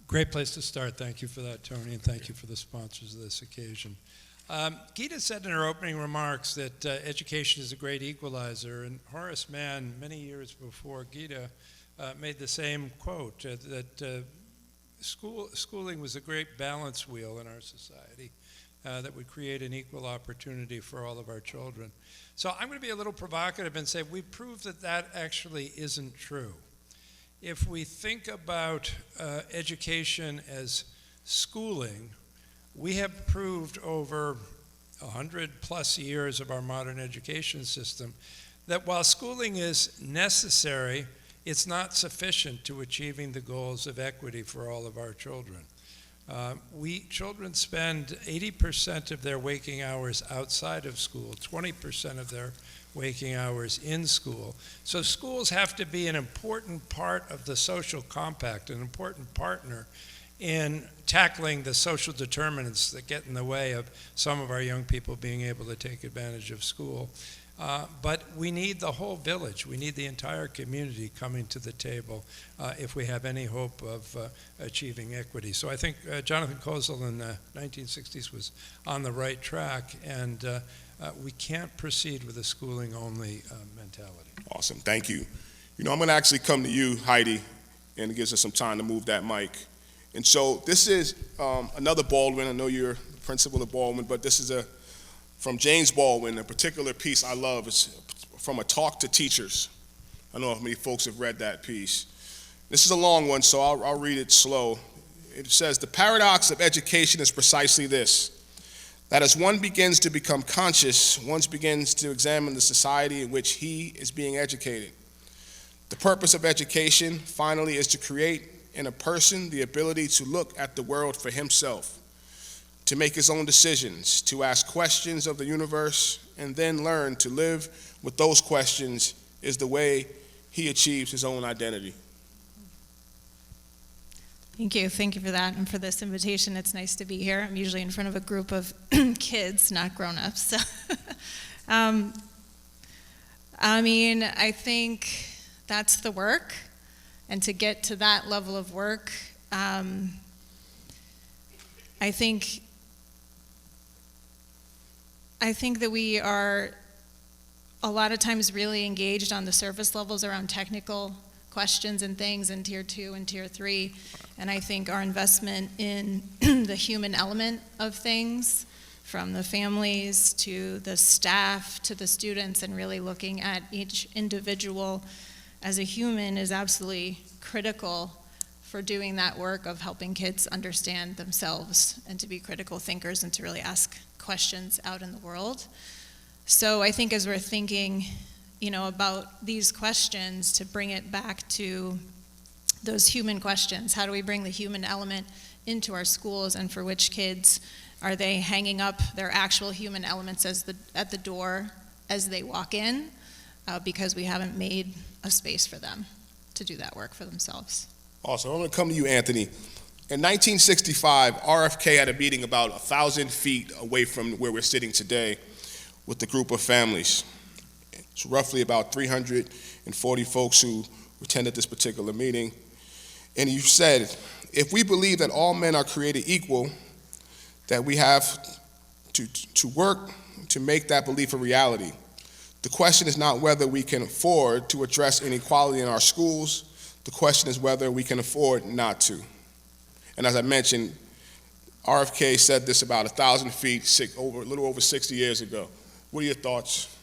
Great place to start. Thank you for that, Tony, and thank you for the sponsors of this occasion. Gita said in her opening remarks that education is a great equalizer, and Horace Mann, many years before Gita, made the same quote, that schooling was a great balance wheel in our society. That would create an equal opportunity for all of our children. So I'm going to be a little provocative and say we proved that that actually isn't true. If we think about education as schooling, we have proved over 100+ years of our modern education system that while schooling is necessary, it's not sufficient to achieving the goals of equity for all of our children. Children spend 80% of their waking hours outside of school, 20% of their waking hours in school. So schools have to be an important part of the social compact, an important partner in tackling the social determinants that get in the way of some of our young people being able to take advantage of school. But we need the whole village. We need the entire community coming to the table if we have any hope of achieving equity. So I think Jonathan Kozol in the 1960s was on the right track, and we can't proceed with a schooling-only mentality. Awesome, thank you. I'm going to actually come to you, Heidi, and it gives us some time to move that mic. And so this is another Baldwin. I know you're the principal of Baldwin, but this is from James Baldwin, a particular piece I love. It's from A Talk to Teachers. I don't know how many folks have read that piece. This is a long one, so I'll read it slow. It says, "The paradox of education is precisely this, that as one begins to become conscious, one begins to examine the society in which he is being educated. The purpose of education, finally, is to create in a person the ability to look at the world for himself, to make his own decisions, to ask questions of the universe, and then learn to live with those questions is the way he achieves his own identity." Thank you for that and for this invitation. It's nice to be here. I'm usually in front of a group of kids, not grown-ups. So. I think that's the work, and to get to that level of work, I think that we are a lot of times really engaged on the surface levels around technical questions and things in Tier 2 and Tier 3, and I think our investment in the human element of things, from the families to the staff to the students, and really looking at each individual as a human, is absolutely critical for doing that work of helping kids understand themselves and to be critical thinkers and to really ask questions out in the world. So I think as we're thinking, about these questions, to bring it back to those human questions, how do we bring the human element into our schools, and for which kids are they hanging up their actual human elements at the door as they walk in, because we haven't made a space for them to do that work for themselves. Awesome. I'm going to come to you, Anthony. In 1965, RFK had a meeting about 1,000 feet away from where we're sitting today with a group of families. It's roughly about 340 folks who attended this particular meeting. And you said, if we believe that all men are created equal, that we have to work to make that belief a reality. The question is not whether we can afford to address inequality in our schools. The question is whether we can afford not to. And as I mentioned, RFK said this about 1,000 feet, a little over 60 years ago. What are your thoughts?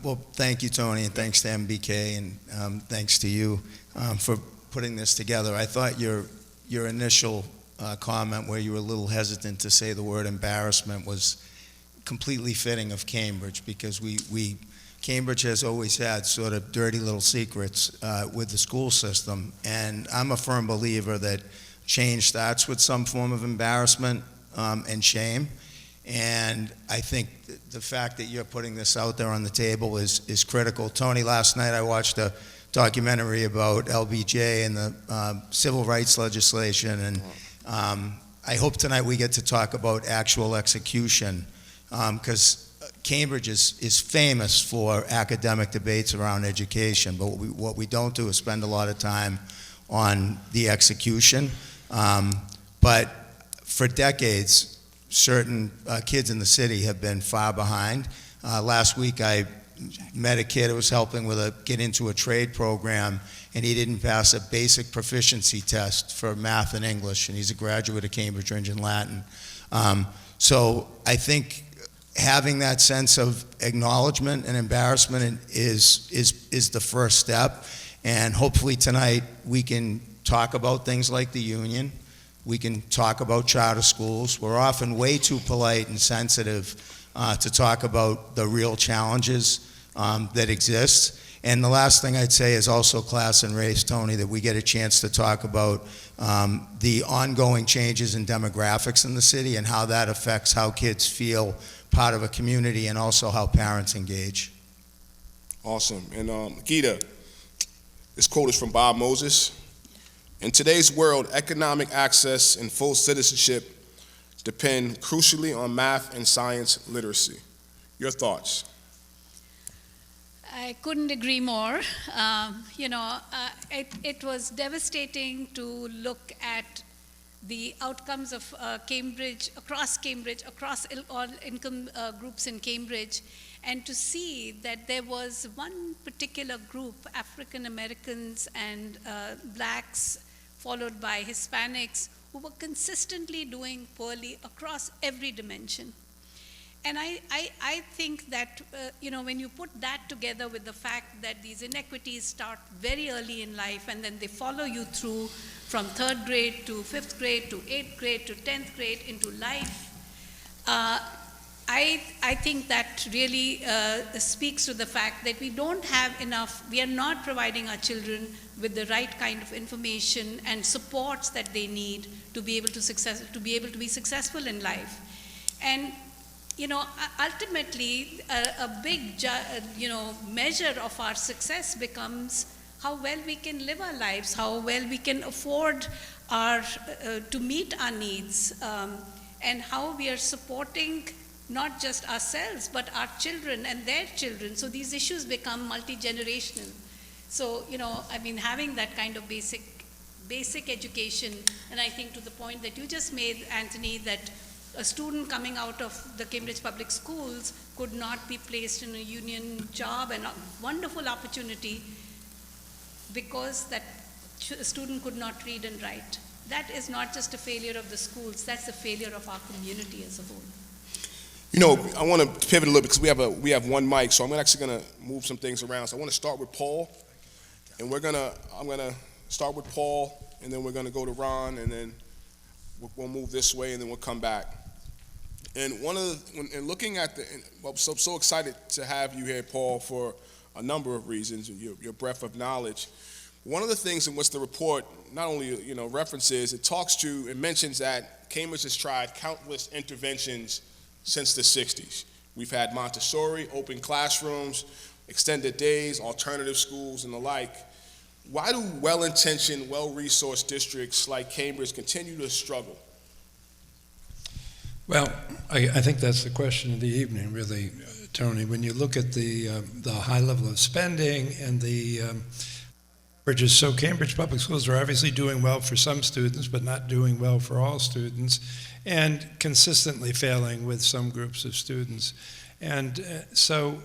Well, thank you, Tony, and thanks to MBK, and thanks to you for putting this together. I thought your initial comment where you were a little hesitant to say the word embarrassment was completely fitting of Cambridge, because Cambridge has always had sort of dirty little secrets with the school system, and I'm a firm believer that change starts with some form of embarrassment and shame. And I think the fact that you're putting this out there on the table is critical. Tony, last night I watched a documentary about LBJ and the civil rights legislation, and I hope tonight we get to talk about actual execution, because Cambridge is famous for academic debates around education, but what we don't do is spend a lot of time on the execution. But for decades, certain kids in the city have been far behind. Last week I met a kid who was helping get into a trade program, and he didn't pass a basic proficiency test for math and English, and he's a graduate of Cambridge and Latin. So I think having that sense of acknowledgement and embarrassment is the first step, and hopefully tonight we can talk about things like the union. We can talk about charter schools. We're often way too polite and sensitive to talk about the real challenges that exist. And the last thing I'd say is also class and race, Tony, that we get a chance to talk about the ongoing changes in demographics in the city and how that affects how kids feel part of a community, and also how parents engage. Awesome. And Gita, this quote is from Bob Moses. In today's world, economic access and full citizenship depend crucially on math and science literacy. Your thoughts? I couldn't agree more. It was devastating to look at the outcomes of Cambridge, across all income groups in Cambridge, and to see that there was one particular group, African Americans and blacks, followed by Hispanics, who were consistently doing poorly across every dimension. And I think that, when you put that together with the fact that these inequities start very early in life, and then they follow you through from 3rd grade to 5th grade to 8th grade to 10th grade into life, I think that really speaks to the fact that we don't have enough, we are not providing our children with the right kind of information and supports that they need to be able to be successful in life. And ultimately, a big measure of our success becomes how well we can live our lives, how well we can afford to meet our needs, and how we are supporting not just ourselves, but our children and their children. So these issues become multi-generational. So, having that kind of basic education, and I think to the point that you just made, Anthony, that a student coming out of the Cambridge Public Schools could not be placed in a union job, and a wonderful opportunity because that student could not read and write. That is not just a failure of the schools, that's a failure of our community as a whole. I want to pivot a little bit because we have one mic, so I'm actually going to move some things around. So I want to start with Paul, and I'm going to start with Paul, and then we're going to go to Ron, and then we'll move this way, and then we'll come back. And looking at I'm so excited to have you here, Paul, for a number of reasons, your breadth of knowledge. One of the things in which the report not only references, it mentions that Cambridge has tried countless interventions since the 60s. We've had Montessori, open classrooms, extended days, alternative schools, and the like. Why do well-intentioned, well-resourced districts like Cambridge continue to struggle? Well, I think that's the question of the evening, really, Tony. When you look at the high level of spending and the averages, so Cambridge Public Schools are obviously doing well for some students, but not doing well for all students, and consistently failing with some groups of students. And so,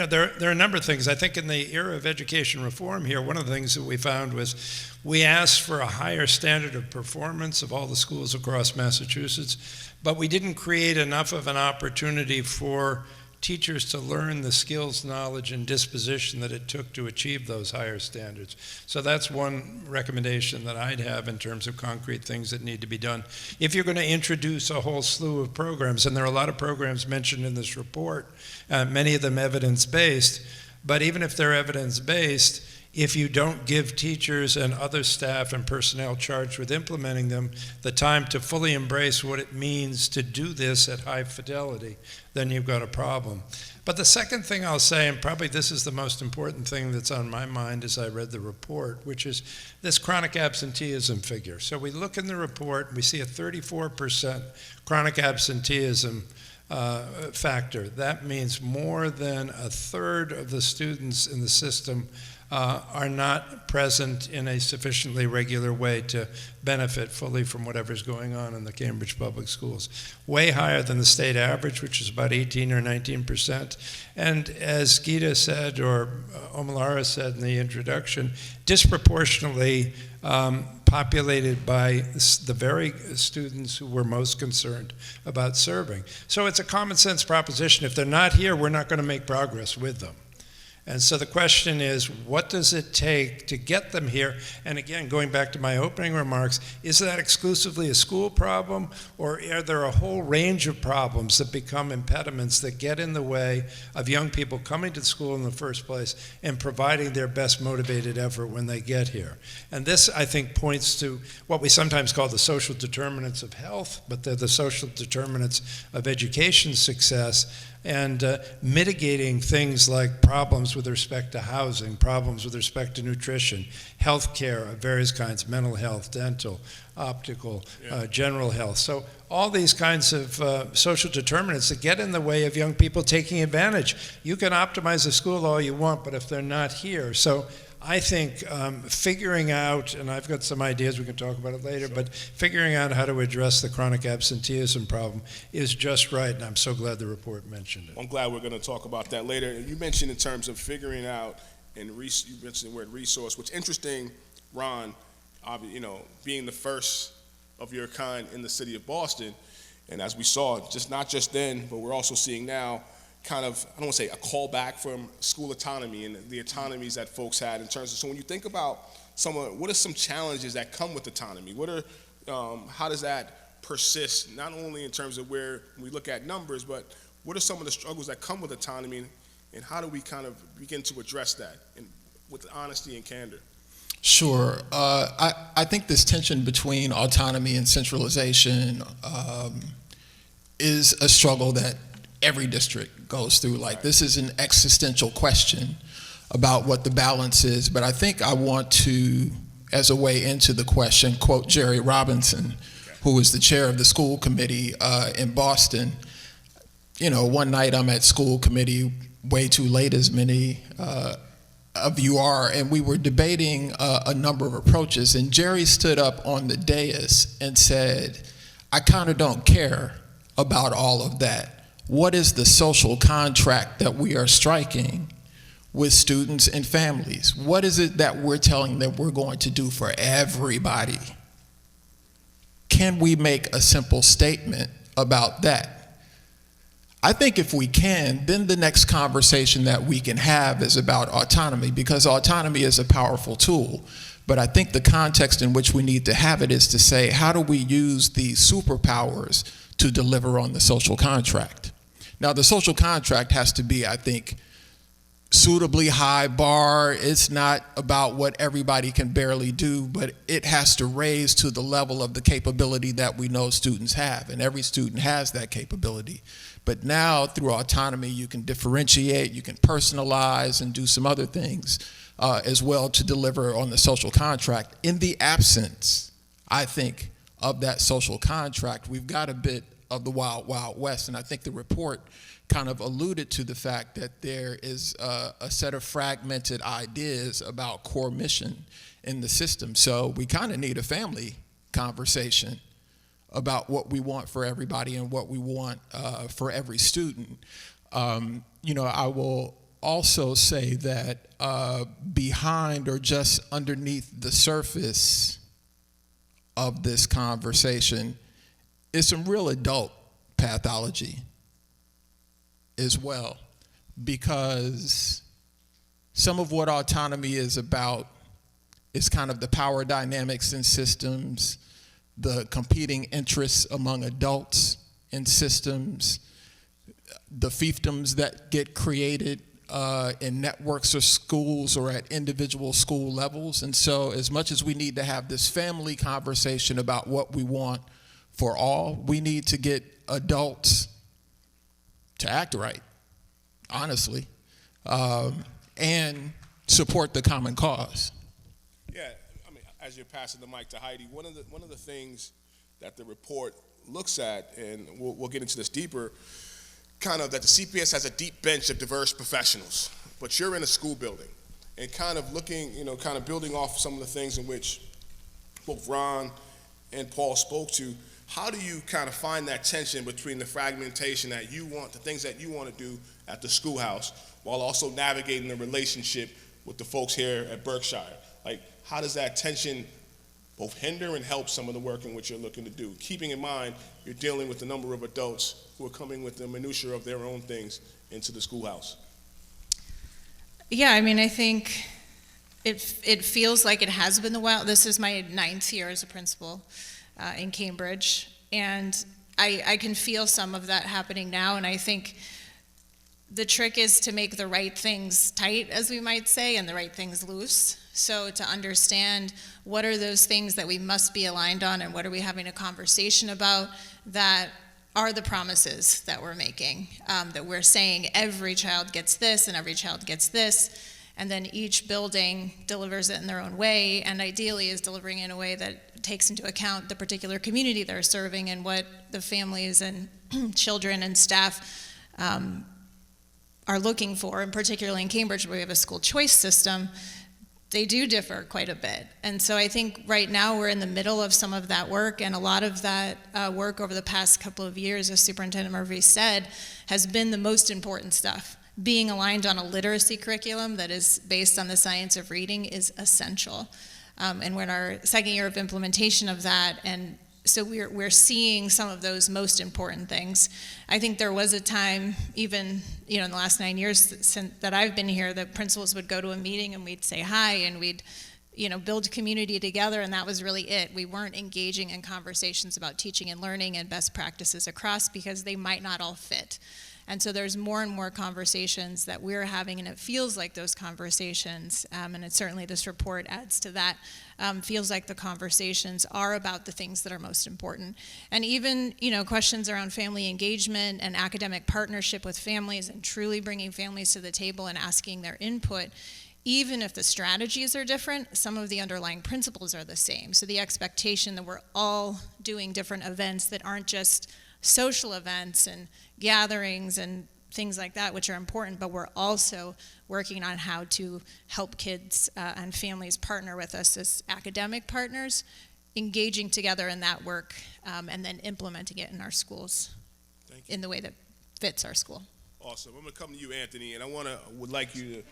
there are a number of things. I think in the era of education reform here, one of the things that we found was we asked for a higher standard of performance of all the schools across Massachusetts, but we didn't create enough of an opportunity for teachers to learn the skills, knowledge, and disposition that it took to achieve those higher standards. So that's one recommendation that I'd have in terms of concrete things that need to be done. If you're going to introduce a whole slew of programs, and there are a lot of programs mentioned in this report, many of them evidence-based, but even if they're evidence-based, if you don't give teachers and other staff and personnel charged with implementing them the time to fully embrace what it means to do this at high fidelity, then you've got a problem. But the second thing I'll say, and probably this is the most important thing that's on my mind as I read the report, which is this chronic absenteeism figure. So we look in the report, we see a 34% chronic absenteeism factor. That means more than a third of the students in the system are not present in a sufficiently regular way to benefit fully from whatever's going on in the Cambridge Public Schools. Way higher than the state average, which is about 18 or 19%. And as Gita said, or Omalara said in the introduction, disproportionately populated by the very students who were most concerned about serving. So it's a common sense proposition. If they're not here, we're not going to make progress with them. And so the question is, what does it take to get them here? And again, going back to my opening remarks, is that exclusively a school problem, or are there a whole range of problems that become impediments that get in the way of young people coming to school in the first place and providing their best motivated effort when they get here? And this, I think, points to what we sometimes call the social determinants of health, but they're the social determinants of education success, and mitigating things like problems with respect to housing, problems with respect to nutrition, health care of various kinds, mental health, dental, optical, general health. So all these kinds of social determinants that get in the way of young people taking advantage. You can optimize a school all you want, but if they're not here. So I think figuring out, and I've got some ideas, we can talk about it later, but figuring out how to address the chronic absenteeism problem is just right, and I'm so glad the report mentioned it. I'm glad we're going to talk about that later. You mentioned in terms of figuring out, and you mentioned the word resource, which is interesting, Ron, being the first of your kind in the city of Boston, and as we saw, not just then, but we're also seeing now, kind of, I don't want to say a callback from school autonomy and the autonomies that folks had in terms of, so when you think about what are some challenges that come with autonomy? How does that persist, not only in terms of where we look at numbers, but what are some of the struggles that come with autonomy, and how do we kind of begin to address that with honesty and candor? Sure. I think this tension between autonomy and centralization is a struggle that every district goes through. Like, this is an existential question about what the balance is, but I think I want to as a way into the question, quote Jerry Robinson, who was the chair of the school committee in Boston. You know, one night I'm at school committee way too late, as many of you are, and we were debating a number of approaches, and Jerry stood up on the dais and said, I kind of don't care about all of that. What is the social contract that we are striking with students and families? What is it that we're telling them we're going to do for everybody? Can we make a simple statement about that? I think if we can, then the next conversation that we can have is about autonomy, because autonomy is a powerful tool. But I think the context in which we need to have it is to say, how do we use these superpowers to deliver on the social contract? Now, the social contract has to be, I think, suitably high bar. It's not about what everybody can barely do, but it has to raise to the level of the capability that we know students have, and every student has that capability. But now, through autonomy, you can differentiate, you can personalize, and do some other things as well to deliver on the social contract. In the absence, I think, of that social contract, we've got a bit of the wild, wild west. And I think the report kind of alluded to the fact that there is a set of fragmented ideas about core mission in the system. So we kind of need a family conversation about what we want for everybody and what we want for every student. You know, I will also say that behind or just underneath the surface of this conversation is some real adult pathology as well, because some of what autonomy is about is kind of the power dynamics in systems, the competing interests among adults in systems, the fiefdoms that get created in networks or schools or at individual school levels. And so as much as we need to have this family conversation about what we want for all, we need to get adults to act right, honestly, and support the common cause. Yeah, I mean, as you're passing the mic to Heidi, one of the things that the report looks at, and we'll get into this deeper, kind of that the CPS has a deep bench of diverse professionals, but you're in a school building, and kind of looking, you know, kind of building off some of the things in which both Ron and Paul spoke to. How do you kind of find that tension between the fragmentation that you want, the things that you want to do at the schoolhouse, while also navigating the relationship with the folks here at Berkshire? Like, how does that tension both hinder and help some of the work in which you're looking to do, keeping in mind you're dealing with a number of adults who are coming with the minutiae of their own things into the schoolhouse? Yeah, I mean, I think it feels like it has been this is my 9th year as a principal in Cambridge, and I can feel some of that happening now, and I think the trick is to make the right things tight, as we might say, and the right things loose. So to understand what are those things that we must be aligned on, and what are we having a conversation about that are the promises that we're making, that we're saying every child gets this and every child gets this, and then each building delivers it in their own way, and ideally is delivering in a way that takes into account the particular community they're serving and what the families and children and staff are looking for. And particularly in Cambridge, where we have a school choice system, they do differ quite a bit. And so I think right now we're in the middle of some of that work, and a lot of that work over the past couple of years, as Superintendent Murphy said, has been the most important stuff. Being aligned on a literacy curriculum that is based on the science of reading is essential. And we're in our second year of implementation of that, and so we're seeing some of those most important things. I think there was a time, even in the last 9 years that I've been here, that principals would go to a meeting and we'd say hi and we'd build community together, and that was really it. We weren't engaging in conversations about teaching and learning and best practices across, because they might not all fit. And so there's more and more conversations that we're having, and it feels like those conversations, and it certainly this report adds to that, feels like the conversations are about the things that are most important. And even, questions around family engagement and academic partnership with families and truly bringing families to the table and asking their input even if the strategies are different, some of the underlying principles are the same. So the expectation that we're all doing different events that aren't just social events and gatherings and things like that, which are important, but we're also working on how to help kids and families partner with us as academic partners, engaging together in that work, and then implementing it in our schools in the way that fits our school. Awesome. I'm going to come to you, Anthony, and would like you to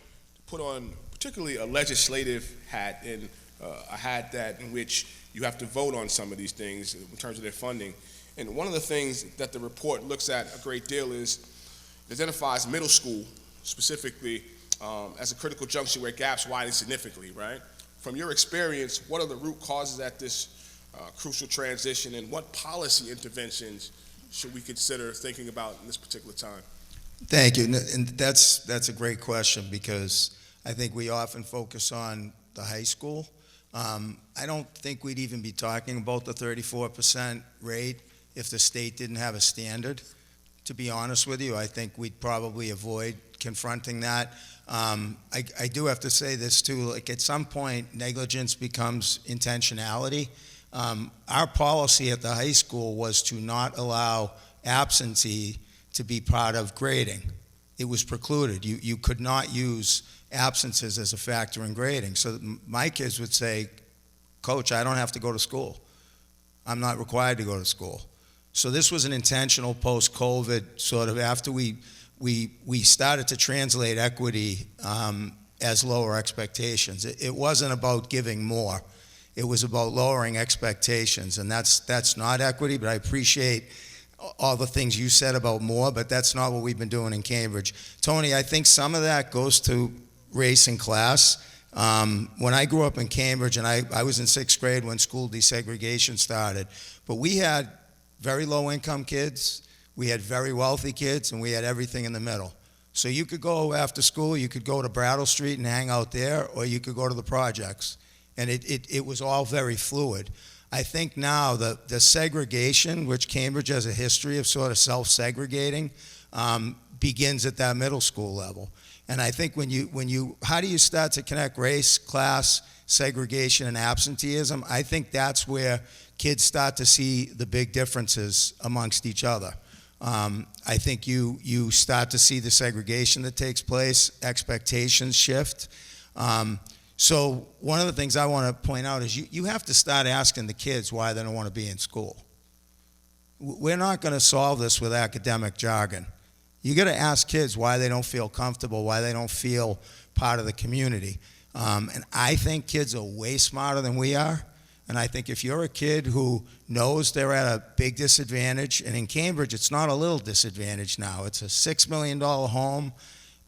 put on particularly a legislative hat, and a hat in which you have to vote on some of these things in terms of their funding. And one of the things that the report looks at a great deal is it identifies middle school specifically as a critical junction where gaps widen significantly, right? From your experience, what are the root causes at this crucial transition, and what policy interventions should we consider thinking about in this particular time? Thank you, and that's a great question, because I think we often focus on the high school. I don't think we'd even be talking about the 34% rate if the state didn't have a standard. To be honest with you, I think we'd probably avoid confronting that. I do have to say this too, like at some point, negligence becomes intentionality. Our policy at the high school was to not allow absentee to be part of grading. It was precluded. You could not use absences as a factor in grading. So my kids would say, Coach, I don't have to go to school. I'm not required to go to school. So this was an intentional post-COVID sort of, after we started to translate equity as lower expectations. It wasn't about giving more. It was about lowering expectations, and that's not equity, but I appreciate all the things you said about more, but that's not what we've been doing in Cambridge. Tony, I think some of that goes to race and class. When I grew up in Cambridge, and I was in 6th grade when school desegregation started, but we had very low-income kids, we had very wealthy kids, and we had everything in the middle. So you could go after school, you could go to Brattle Street and hang out there, or you could go to the projects. And it was all very fluid. I think now the segregation, which Cambridge has a history of sort of self-segregating, begins at that middle school level. And I think how do you start to connect race, class, segregation, and absenteeism? I think that's where kids start to see the big differences amongst each other. I think you start to see the segregation that takes place, expectations shift. So one of the things I want to point out is you have to start asking the kids why they don't want to be in school. We're not going to solve this with academic jargon. You got to ask kids why they don't feel comfortable, why they don't feel part of the community. And I think kids are way smarter than we are. And I think if you're a kid who knows they're at a big disadvantage, and in Cambridge it's not a little disadvantage now, it's a $6 million home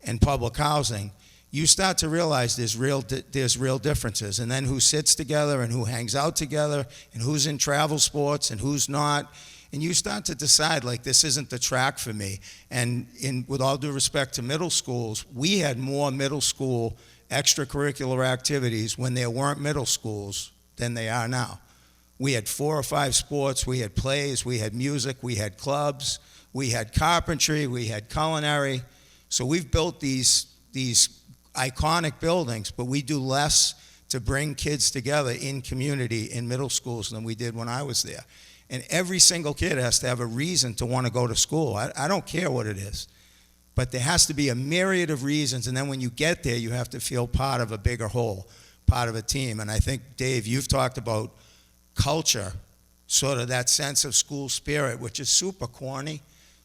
and public housing, you start to realize there's real differences. And then who sits together and who hangs out together and who's in travel sports and who's not. And you start to decide, like, this isn't the track for me. And with all due respect to middle schools, we had more middle school extracurricular activities when there weren't middle schools than they are now. We had 4 or 5 sports, we had plays, we had music, we had clubs, we had carpentry, we had culinary. So we've built these iconic buildings, but we do less to bring kids together in community in middle schools than we did when I was there. And every single kid has to have a reason to want to go to school. I don't care what it is. But there has to be a myriad of reasons, and then when you get there, you have to feel part of a bigger whole, part of a team. And I think, Dave, you've talked about culture, sort of that sense of school spirit, which is super corny.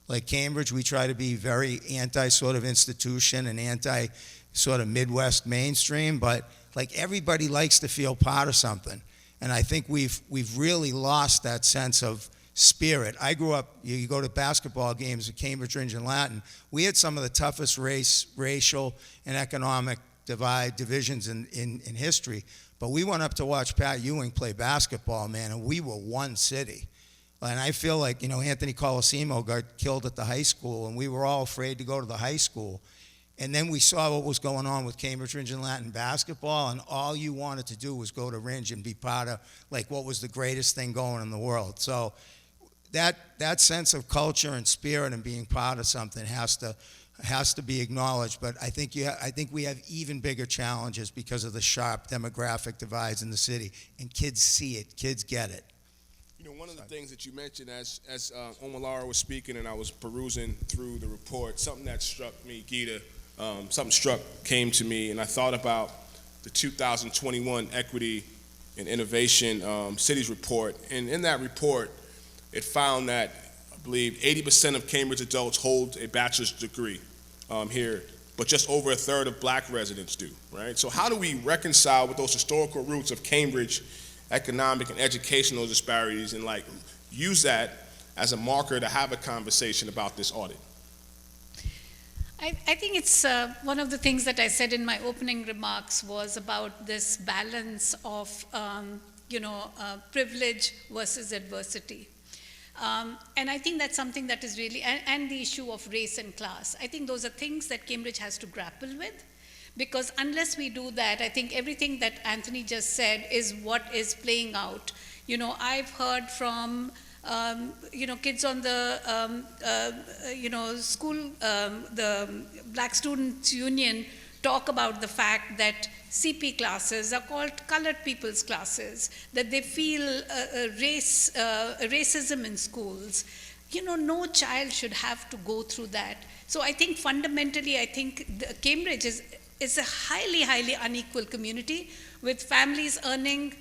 Like Cambridge, we try to be very anti sort of institution and anti sort of Midwest mainstream, but like everybody likes to feel part of something. And I think we've really lost that sense of spirit. I grew up, you go to basketball games at Cambridge, Ringe, and Latin, we had some of the toughest racial, and economic divisions in history. But we went up to watch Pat Ewing play basketball, man, and we were one city. And I feel like, Anthony Colosimo got killed at the high school, and we were all afraid to go to the high school. And then we saw what was going on with Cambridge, Ringe, and Latin basketball, and all you wanted to do was go to Ringe and be part of, like, what was the greatest thing going in the world. So that sense of culture and spirit and being proud of something has to be acknowledged. But I think we have even bigger challenges because of the sharp demographic divides in the city, and kids see it, kids get it. You know, one of the things that you mentioned as Omalara was speaking and I was perusing through the report, something that struck me, Gita, came to me, and I thought about the 2021 Equity and Innovation Cities Report. And in that report, it found that, I believe, 80% of Cambridge adults hold a bachelor's degree here, but just over a third of black residents do, right? So how do we reconcile with those historical roots of Cambridge economic and educational disparities and use that as a marker to have a conversation about this audit? I think it's one of the things that I said in my opening remarks was about this balance of, privilege versus adversity. And I think that's something that is really, and the issue of race and class. I think those are things that Cambridge has to grapple with, because unless we do that, I think everything that Anthony just said is what is playing out. I've heard from kids on the, school, the Black Students Union talk about the fact that CP classes are called colored people's classes, that they feel racism in schools. No child should have to go through that. So I think fundamentally, Cambridge is a highly, highly unequal community with families earning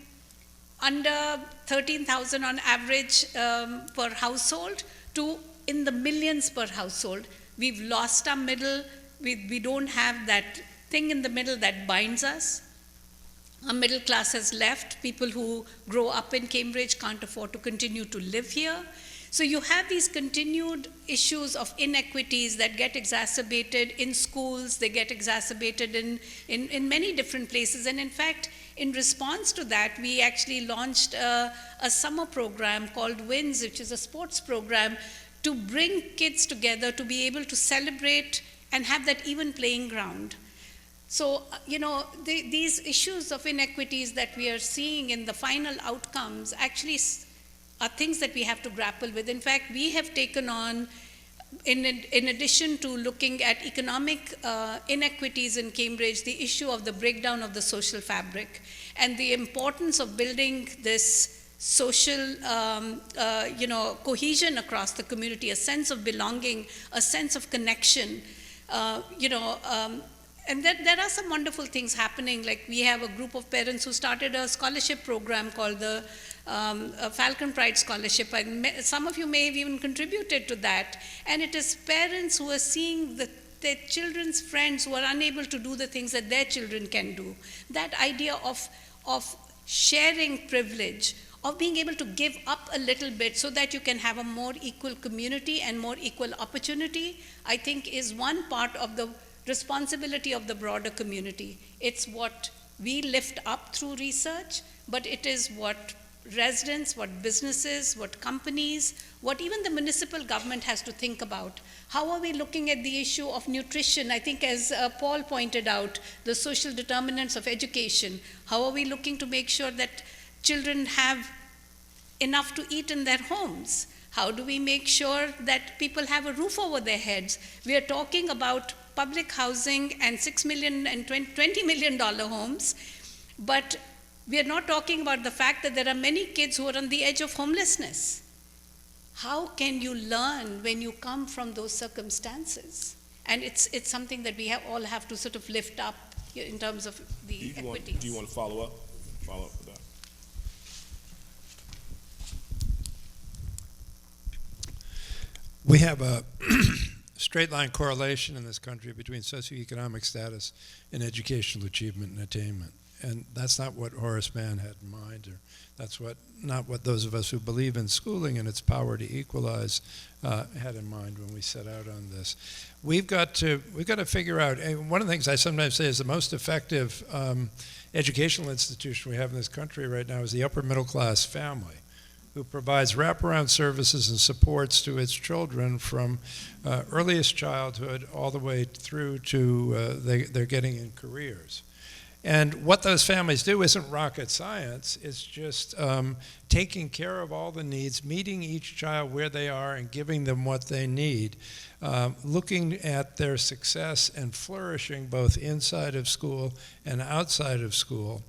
under 13,000 on average per household to in the millions per household. We've lost our middle. We don't have that thing in the middle that binds us. Our middle class has left. People who grow up in Cambridge can't afford to continue to live here. So you have these continued issues of inequities that get exacerbated in schools, they get exacerbated in many different places. And in fact, in response to that, we actually launched a summer program called WINS, which is a sports program, to bring kids together to be able to celebrate and have that even playing ground. So, these issues of inequities that we are seeing in the final outcomes actually are things that we have to grapple with. In fact, we have taken on, in addition to looking at economic inequities in Cambridge, the issue of the breakdown of the social fabric and the importance of building this social, cohesion across the community, a sense of belonging, a sense of connection, and there are some wonderful things happening. Like we have a group of parents who started a scholarship program called the Falcon Pride Scholarship. And some of you may have even contributed to that. And it is parents who are seeing their children's friends who are unable to do the things that their children can do. That idea of sharing privilege, of being able to give up a little bit so that you can have a more equal community and more equal opportunity, I think is one part of the responsibility of the broader community. It's what we lift up through research, but it is what residents, what businesses, what companies, what even the municipal government has to think about. How are we looking at the issue of nutrition? I think as Paul pointed out, the social determinants of education. How are we looking to make sure that children have enough to eat in their homes? How do we make sure that people have a roof over their heads? We are talking about public housing and $6 million and $20 million homes, but we are not talking about the fact that there are many kids who are on the edge of homelessness. How can you learn when you come from those circumstances? And it's something that we all have to sort of lift up in terms of the equities. Do you want to follow up? Follow up with that. We have a straight line correlation in this country between socioeconomic status and educational achievement and attainment. And that's not what Horace Mann had in mind, or that's not what those of us who believe in schooling and its power to equalize had in mind when we set out on this. We've got to figure out, and one of the things I sometimes say is the most effective educational institution we have in this country right now is the upper middle class family, who provides wraparound services and supports to its children from earliest childhood all the way through to they're getting in careers. And what those families do isn't rocket science. It's just taking care of all the needs, meeting each child where they are and giving them what they need, looking at their success and flourishing both inside of school and outside of school,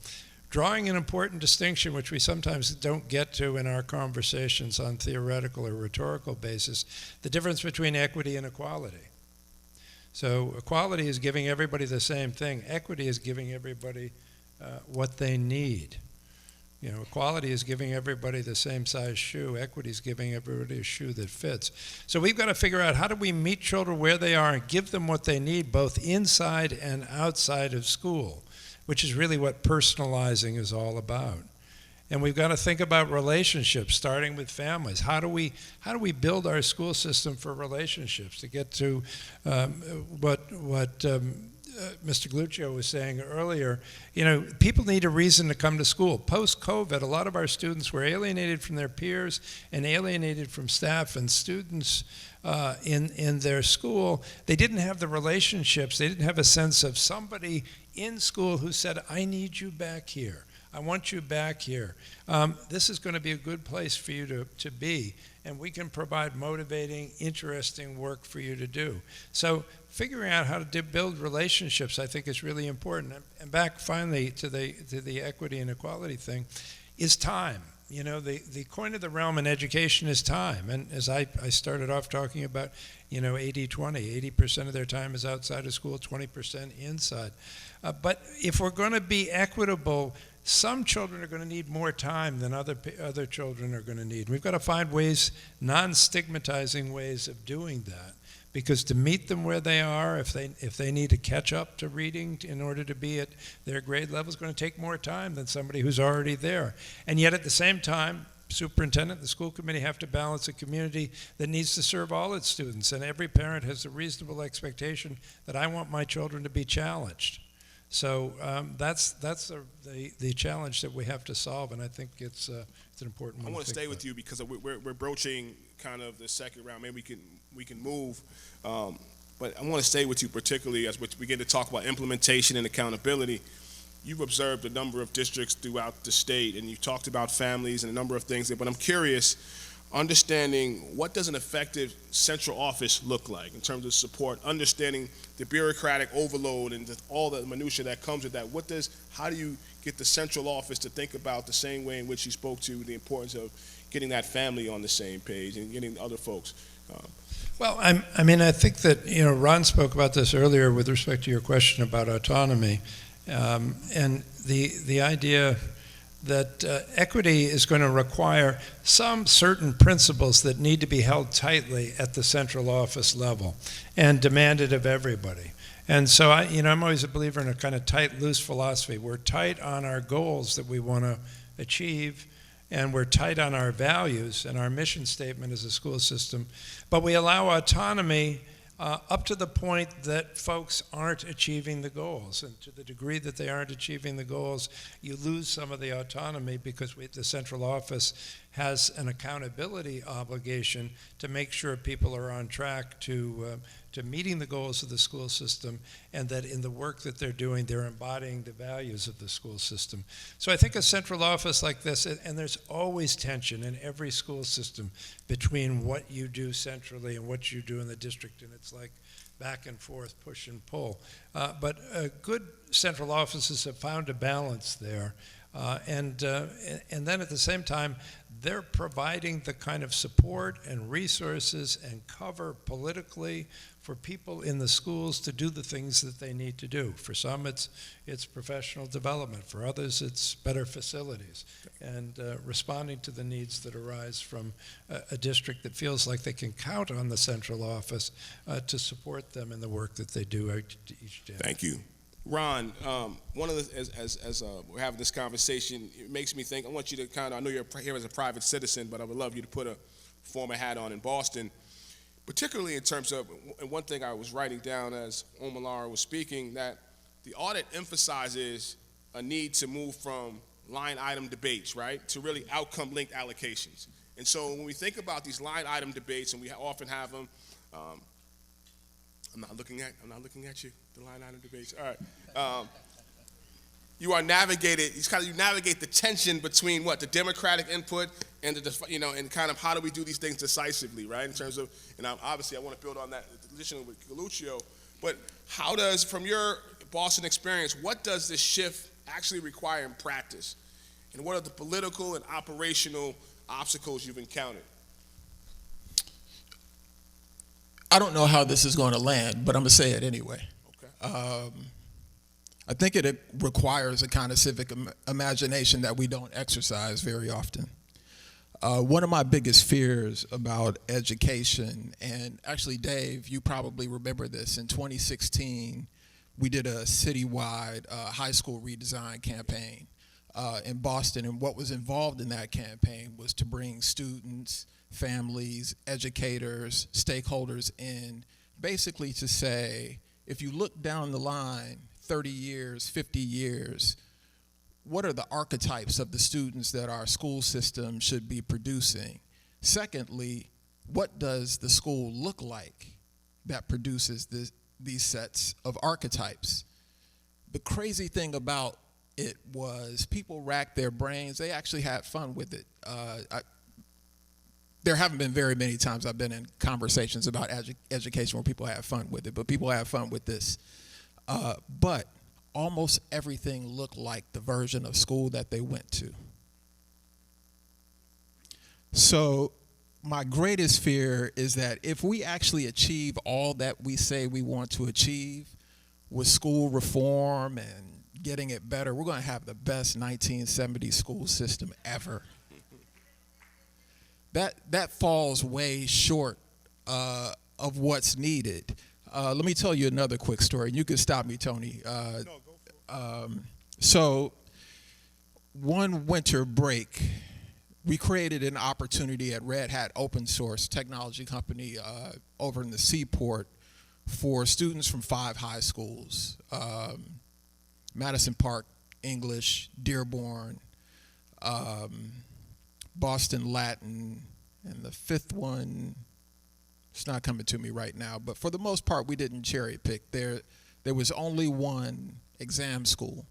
drawing an important distinction which we sometimes don't get to in our conversations on theoretical or rhetorical basis, the difference between equity and equality. So equality is giving everybody the same thing. Equity is giving everybody what they need. You know, equality is giving everybody the same size shoe. Equity is giving everybody a shoe that fits. So we've got to figure out how do we meet children where they are and give them what they need both inside and outside of school, which is really what personalizing is all about. And we've got to think about relationships, starting with families. How do we build our school system for relationships? To get to what Mr. Gluccio was saying earlier, you know, people need a reason to come to school. Post-COVID, a lot of our students were alienated from their peers and alienated from staff and students in their school. They didn't have the relationships. They didn't have a sense of somebody in school who said, I need you back here. I want you back here. This is going to be a good place for you to be, and we can provide motivating, interesting work for you to do. So figuring out how to build relationships, I think, is really important. And back finally to the equity and equality thing, is time. You know, the coin of the realm in education is time. And as I started off talking about, you know, 80-20, 80% of their time is outside of school, 20% inside. But if we're going to be equitable, some children are going to need more time than other children are going to need. We've got to find ways, non-stigmatizing ways of doing that. Because to meet them where they are, if they need to catch up to reading in order to be at their grade level, is going to take more time than somebody who's already there. And yet at the same time, superintendent, the school committee have to balance a community that needs to serve all its students. And every parent has a reasonable expectation that I want my children to be challenged. So that's the challenge that we have to solve, and I think it's an important one. I want to stay with you because we're broaching kind of the second round. Maybe we can move, but I want to stay with you particularly as we begin to talk about implementation and accountability. You've observed a number of districts throughout the state, and you've talked about families and a number of things there, but I'm curious, understanding what does an effective central office look like in terms of support, understanding the bureaucratic overload and all the minutia that comes with that. How do you get the central office to think about the same way in which you spoke to the importance of getting that family on the same page and getting other folks? Well, I mean, I think that, you know, Ron spoke about this earlier with respect to your question about autonomy, and the idea that equity is going to require some certain principles that need to be held tightly at the central office level and demanded of everybody. And so, I'm always a believer in a kind of tight, loose philosophy. We're tight on our goals that we want to achieve, and we're tight on our values and our mission statement as a school system, but we allow autonomy up to the point that folks aren't achieving the goals. And to the degree that they aren't achieving the goals, you lose some of the autonomy because the central office has an accountability obligation to make sure people are on track to meeting the goals of the school system, and that in the work that they're doing, they're embodying the values of the school system. So I think a central office like this, and there's always tension in every school system between what you do centrally and what you do in the district, and it's like back and forth, push and pull. But good central offices have found a balance there. And then at the same time, they're providing the kind of support and resources and cover politically for people in the schools to do the things that they need to do. For some, it's professional development. For others, it's better facilities and responding to the needs that arise from a district that feels like they can count on the central office to support them in the work that they do each day. Thank you. Ron, one of the, as we're having this conversation, it makes me think, I want you to I know you're here as a private citizen, but I would love you to put a former hat on in Boston, particularly in terms of, and one thing I was writing down as Omalar was speaking, that the audit emphasizes a need to move from line item debates, right, to really outcome linked allocations. And so when we think about these line item debates, and we often have them, I'm not looking at you, the line item debates. All right. you navigate the tension between what the democratic input and and kind of how do we do these things decisively, right? In terms of, and obviously I want to build on that addition with Galuccio, but how does, from your Boston experience, what does this shift actually require in practice? And what are the political and operational obstacles you've encountered? I don't know how this is going to land, but I'm going to say it anyway. Okay. I think it requires a kind of civic imagination that we don't exercise very often. One of my biggest fears about education, and actually, Dave, you probably remember this, in 2016, we did a citywide high school redesign campaign in Boston, and what was involved in that campaign was to bring students, families, educators, stakeholders in, basically to say, if you look down the line 30 years, 50 years, what are the archetypes of the students that our school system should be producing? Secondly, what does the school look like that produces these sets of archetypes? The crazy thing about it was people racked their brains. They actually had fun with it. There haven't been very many times I've been in conversations about education where people have fun with it, but people have fun with this. But almost everything looked like the version of school that they went to. So my greatest fear is that if we actually achieve all that we say we want to achieve with school reform and getting it better, we're going to have the best 1970s school system ever. That falls way short of what's needed. Let me tell you another quick story. You can stop me, Tony. No, go for it. So one winter break, we created an opportunity at Red Hat Open Source Technology Company over in the Seaport for students from 5 high schools, Madison Park English, Dearborn, Boston Latin, and the 5th one, it's not coming to me right now, but for the most part, we didn't cherry pick. There was only one exam school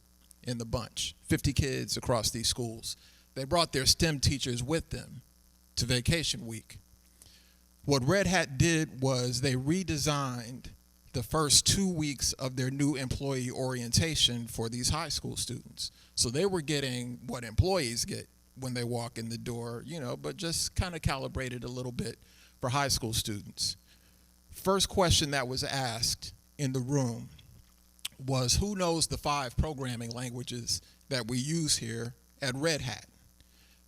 in the bunch, 50 kids across these schools. They brought their STEM teachers with them to vacation week. What Red Hat did was they redesigned the first 2 weeks of their new employee orientation for these high school students. So they were getting what employees get when they walk in the door, but just kind of calibrated a little bit for high school students. First question that was asked in the room was, who knows the 5 programming languages that we use here at Red Hat?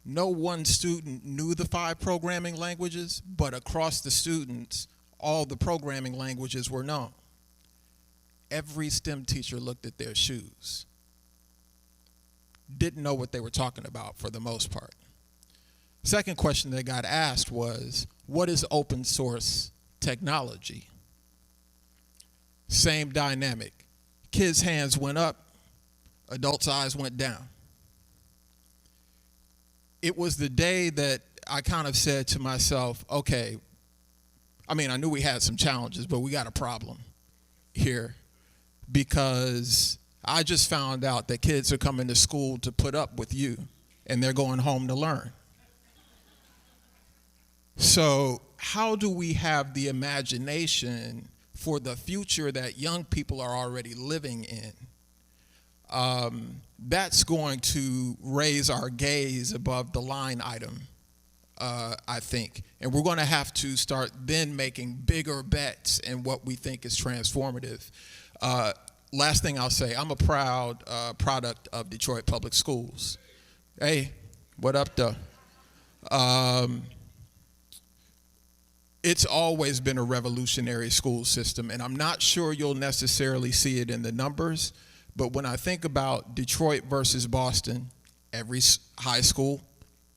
No one student knew the 5 programming languages, but across the students, all the programming languages were known. Every STEM teacher looked at their shoes. Didn't know what they were talking about for the most part. Second question that got asked was, what is open source technology? Same dynamic. Kids' hands went up, adults' eyes went down. It was the day that I kind of said to myself, okay, I knew we had some challenges, but we got a problem here, because I just found out that kids are coming to school to put up with you, and they're going home to learn. So how do we have the imagination for the future that young people are already living in? That's going to raise our gaze above the line item, I think. And we're going to have to start then making bigger bets in what we think is transformative. Last thing I'll say, I'm a proud product of Detroit Public Schools. Hey, what up, though? It's always been a revolutionary school system, and I'm not sure you'll necessarily see it in the numbers, but when I think about Detroit versus Boston, every high school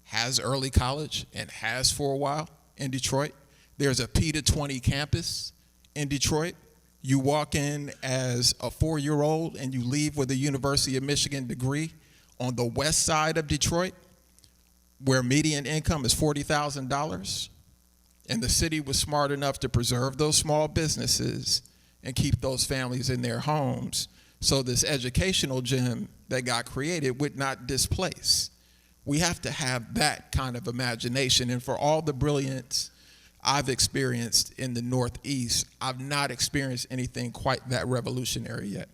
has early college and has for a while in Detroit. There's a P to 20 campus in Detroit. You walk in as a 4-year-old and you leave with a University of Michigan degree on the west side of Detroit, where median income is $40,000. And the city was smart enough to preserve those small businesses and keep those families in their homes. So this educational gem that got created would not displace. We have to have that kind of imagination. And for all the brilliance I've experienced in the Northeast, I've not experienced anything quite that revolutionary yet.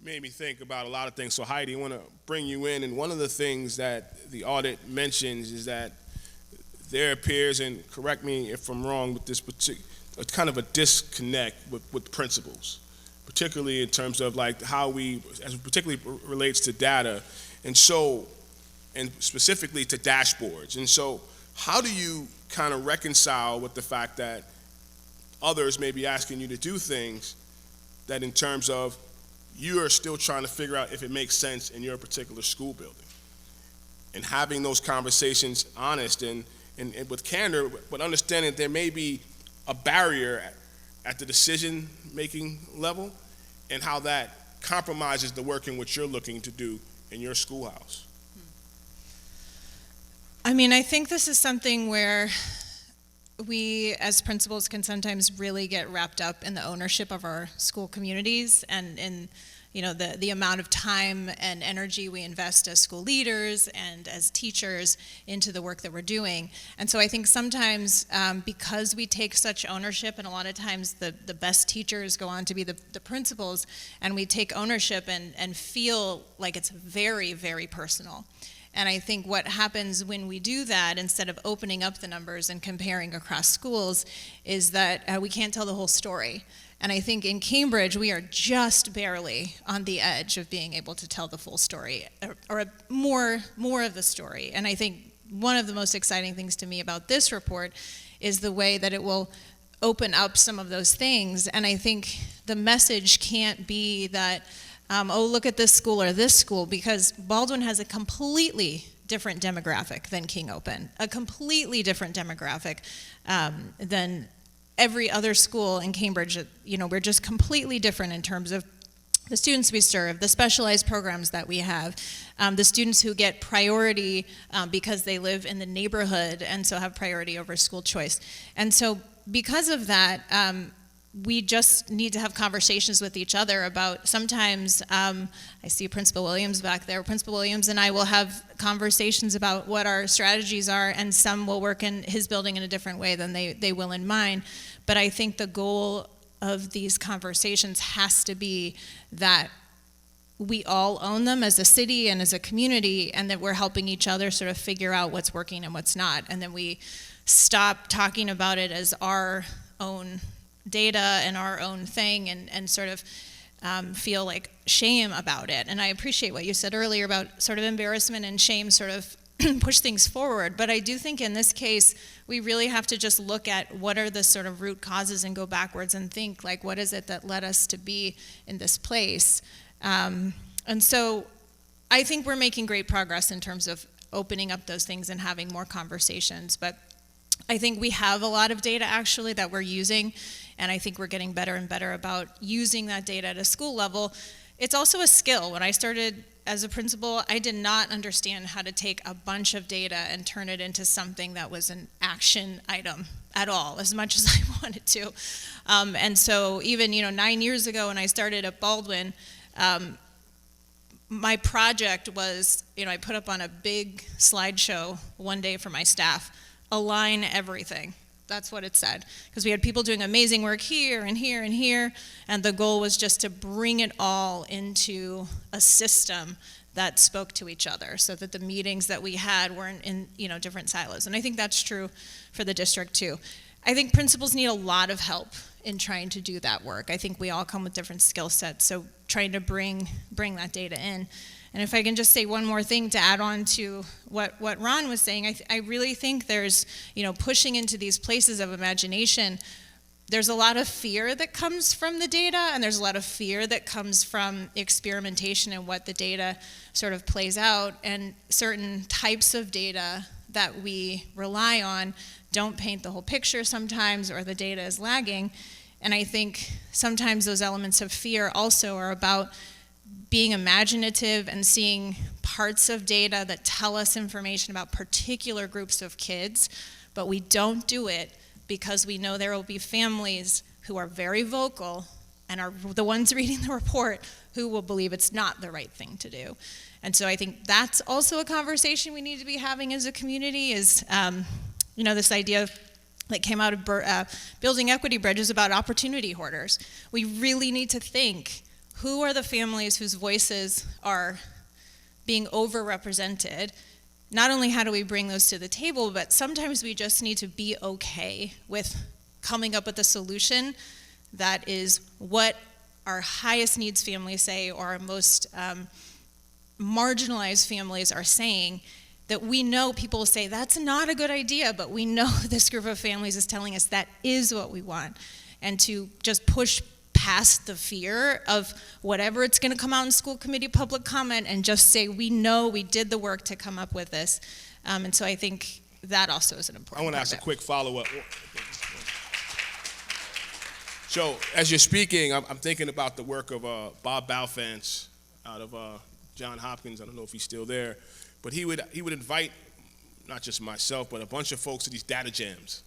You made me think about a lot of things. So Heidi, I want to bring you in. And one of the things that the audit mentions is that there appears, and correct me if I'm wrong with this particular, kind of a disconnect with principals, particularly in terms of like how we, as particularly relates to data, and specifically to dashboards. And so how do you kind of reconcile with the fact that others may be asking you to do things that in terms of you are still trying to figure out if it makes sense in your particular school building? And having those conversations honest and with candor, but understanding that there may be a barrier at the decision-making level and how that compromises the work in which you're looking to do in your schoolhouse. I mean, I think this is something where we as principals can sometimes really get wrapped up in the ownership of our school communities and in the amount of time and energy we invest as school leaders and as teachers into the work that we're doing. And so I think sometimes because we take such ownership, and a lot of times the best teachers go on to be the principals, and we take ownership and feel like it's very, very personal. And I think what happens when we do that, instead of opening up the numbers and comparing across schools, is that we can't tell the whole story. And I think in Cambridge, we are just barely on the edge of being able to tell the full story, or more of the story. And I think one of the most exciting things to me about this report is the way that it will open up some of those things. And I think the message can't be that, oh, look at this school or this school, because Baldwin has a completely different demographic than King Open, a completely different demographic than every other school in Cambridge. We're just completely different in terms of the students we serve, the specialized programs that we have, the students who get priority because they live in the neighborhood and so have priority over school choice. And so because of that, we just need to have conversations with each other about, sometimes, I see Principal Williams back there, Principal Williams and I will have conversations about what our strategies are, and some will work in his building in a different way than they will in mine. But I think the goal of these conversations has to be that we all own them as a city and as a community, and that we're helping each other sort of figure out what's working and what's not. And then we stop talking about it as our own data and our own thing, and sort of feel like shame about it. And I appreciate what you said earlier about sort of embarrassment and shame sort of push things forward. But I do think in this case, we really have to just look at what are the sort of root causes and go backwards and think, like, what is it that led us to be in this place? And so I think we're making great progress in terms of opening up those things and having more conversations. But I think we have a lot of data actually that we're using, and I think we're getting better and better about using that data at a school level. It's also a skill. When I started as a principal, I did not understand how to take a bunch of data and turn it into something that was an action item at all, as much as I wanted to. And so even 9 years ago when I started at Baldwin, my project was, I put up on a big slideshow one day for my staff, align everything. That's what it said. Because we had people doing amazing work here and here and here, and the goal was just to bring it all into a system that spoke to each other, so that the meetings that we had weren't in different silos. And I think that's true for the district too. I think principals need a lot of help in trying to do that work. I think we all come with different skill sets, so trying to bring that data in. And if I can just say one more thing to add on to what Ron was saying, I really think there's, pushing into these places of imagination, there's a lot of fear that comes from the data, and there's a lot of fear that comes from experimentation and what the data sort of plays out, and certain types of data that we rely on don't paint the whole picture sometimes, or the data is lagging. And I think sometimes those elements of fear also are about being imaginative and seeing parts of data that tell us information about particular groups of kids, but we don't do it because we know there will be families who are very vocal and are the ones reading the report who will believe it's not the right thing to do. And so I think that's also a conversation we need to be having as a community is, this idea that came out of building equity bridges about opportunity hoarders. We really need to think, who are the families whose voices are being overrepresented? Not only how do we bring those to the table, but sometimes we just need to be okay with coming up with a solution that is what our highest needs families say, or our most marginalized families are saying, that we know people say that's not a good idea, but we know this group of families is telling us that is what we want. And to just push past the fear of whatever it's going to come out in school committee public comment and just say, we know we did the work to come up with this. And so I think that also is an important I want to part ask of a it. quick follow-up. So as you're speaking, I'm thinking about the work of Bob Balfance out of Johns Hopkins. I don't know if he's still there, but he would invite not just myself, but a bunch of folks to these data jams.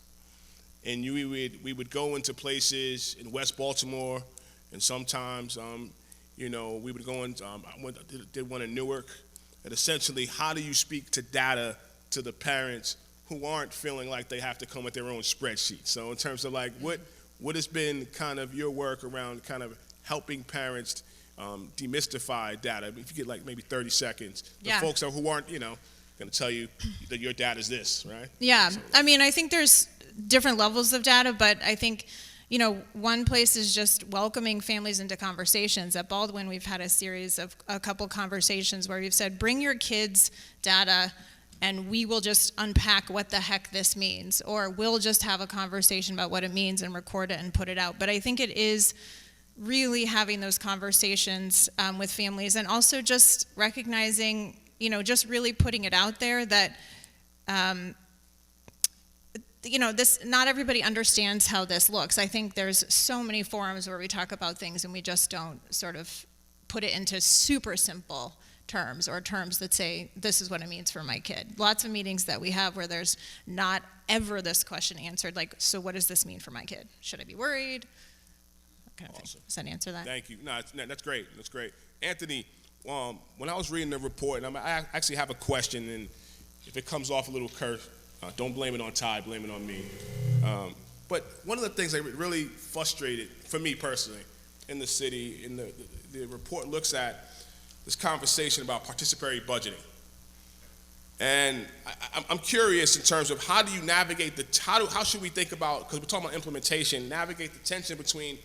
And we would go into places in West Baltimore, and sometimes, we would go in, did one in Newark, and essentially, how do you speak to data to the parents who aren't feeling like they have to come with their own spreadsheet? So in terms of like, what has been kind of your work around kind of helping parents demystify data? If you get like maybe 30 seconds, the Yeah. folks who aren't, going to tell you that your data's this, right? Yeah, So, I mean, I think there's different levels of data, but I think, one place is just welcoming families into conversations. At Baldwin, we've had a couple conversations where we've said, bring your kids' data and we will just unpack what the heck this means, or we'll just have a conversation about what it means and record it and put it out. But I think it is really having those conversations with families, and also just recognizing, just really putting it out there that, not everybody understands how this looks. I think there's so many forums where we talk about things and we just don't sort of put it into super simple terms, or terms that say, this is what it means for my kid. Lots of meetings that we have where there's not ever this question answered, like, so what does this mean for my kid? Should I be worried? Kind of Awesome. Does that answer that? Thank you. No, that's great. That's great. Anthony, when I was reading the report, and I actually have a question, and if it comes off a little curt, don't blame it on Ty, blame it on me. But one of the things that really frustrated, for me personally, in the city, in the report looks at this conversation about participatory budgeting. And I'm curious in terms of how do you navigate how should we think about, because we're talking about implementation, navigate the tension between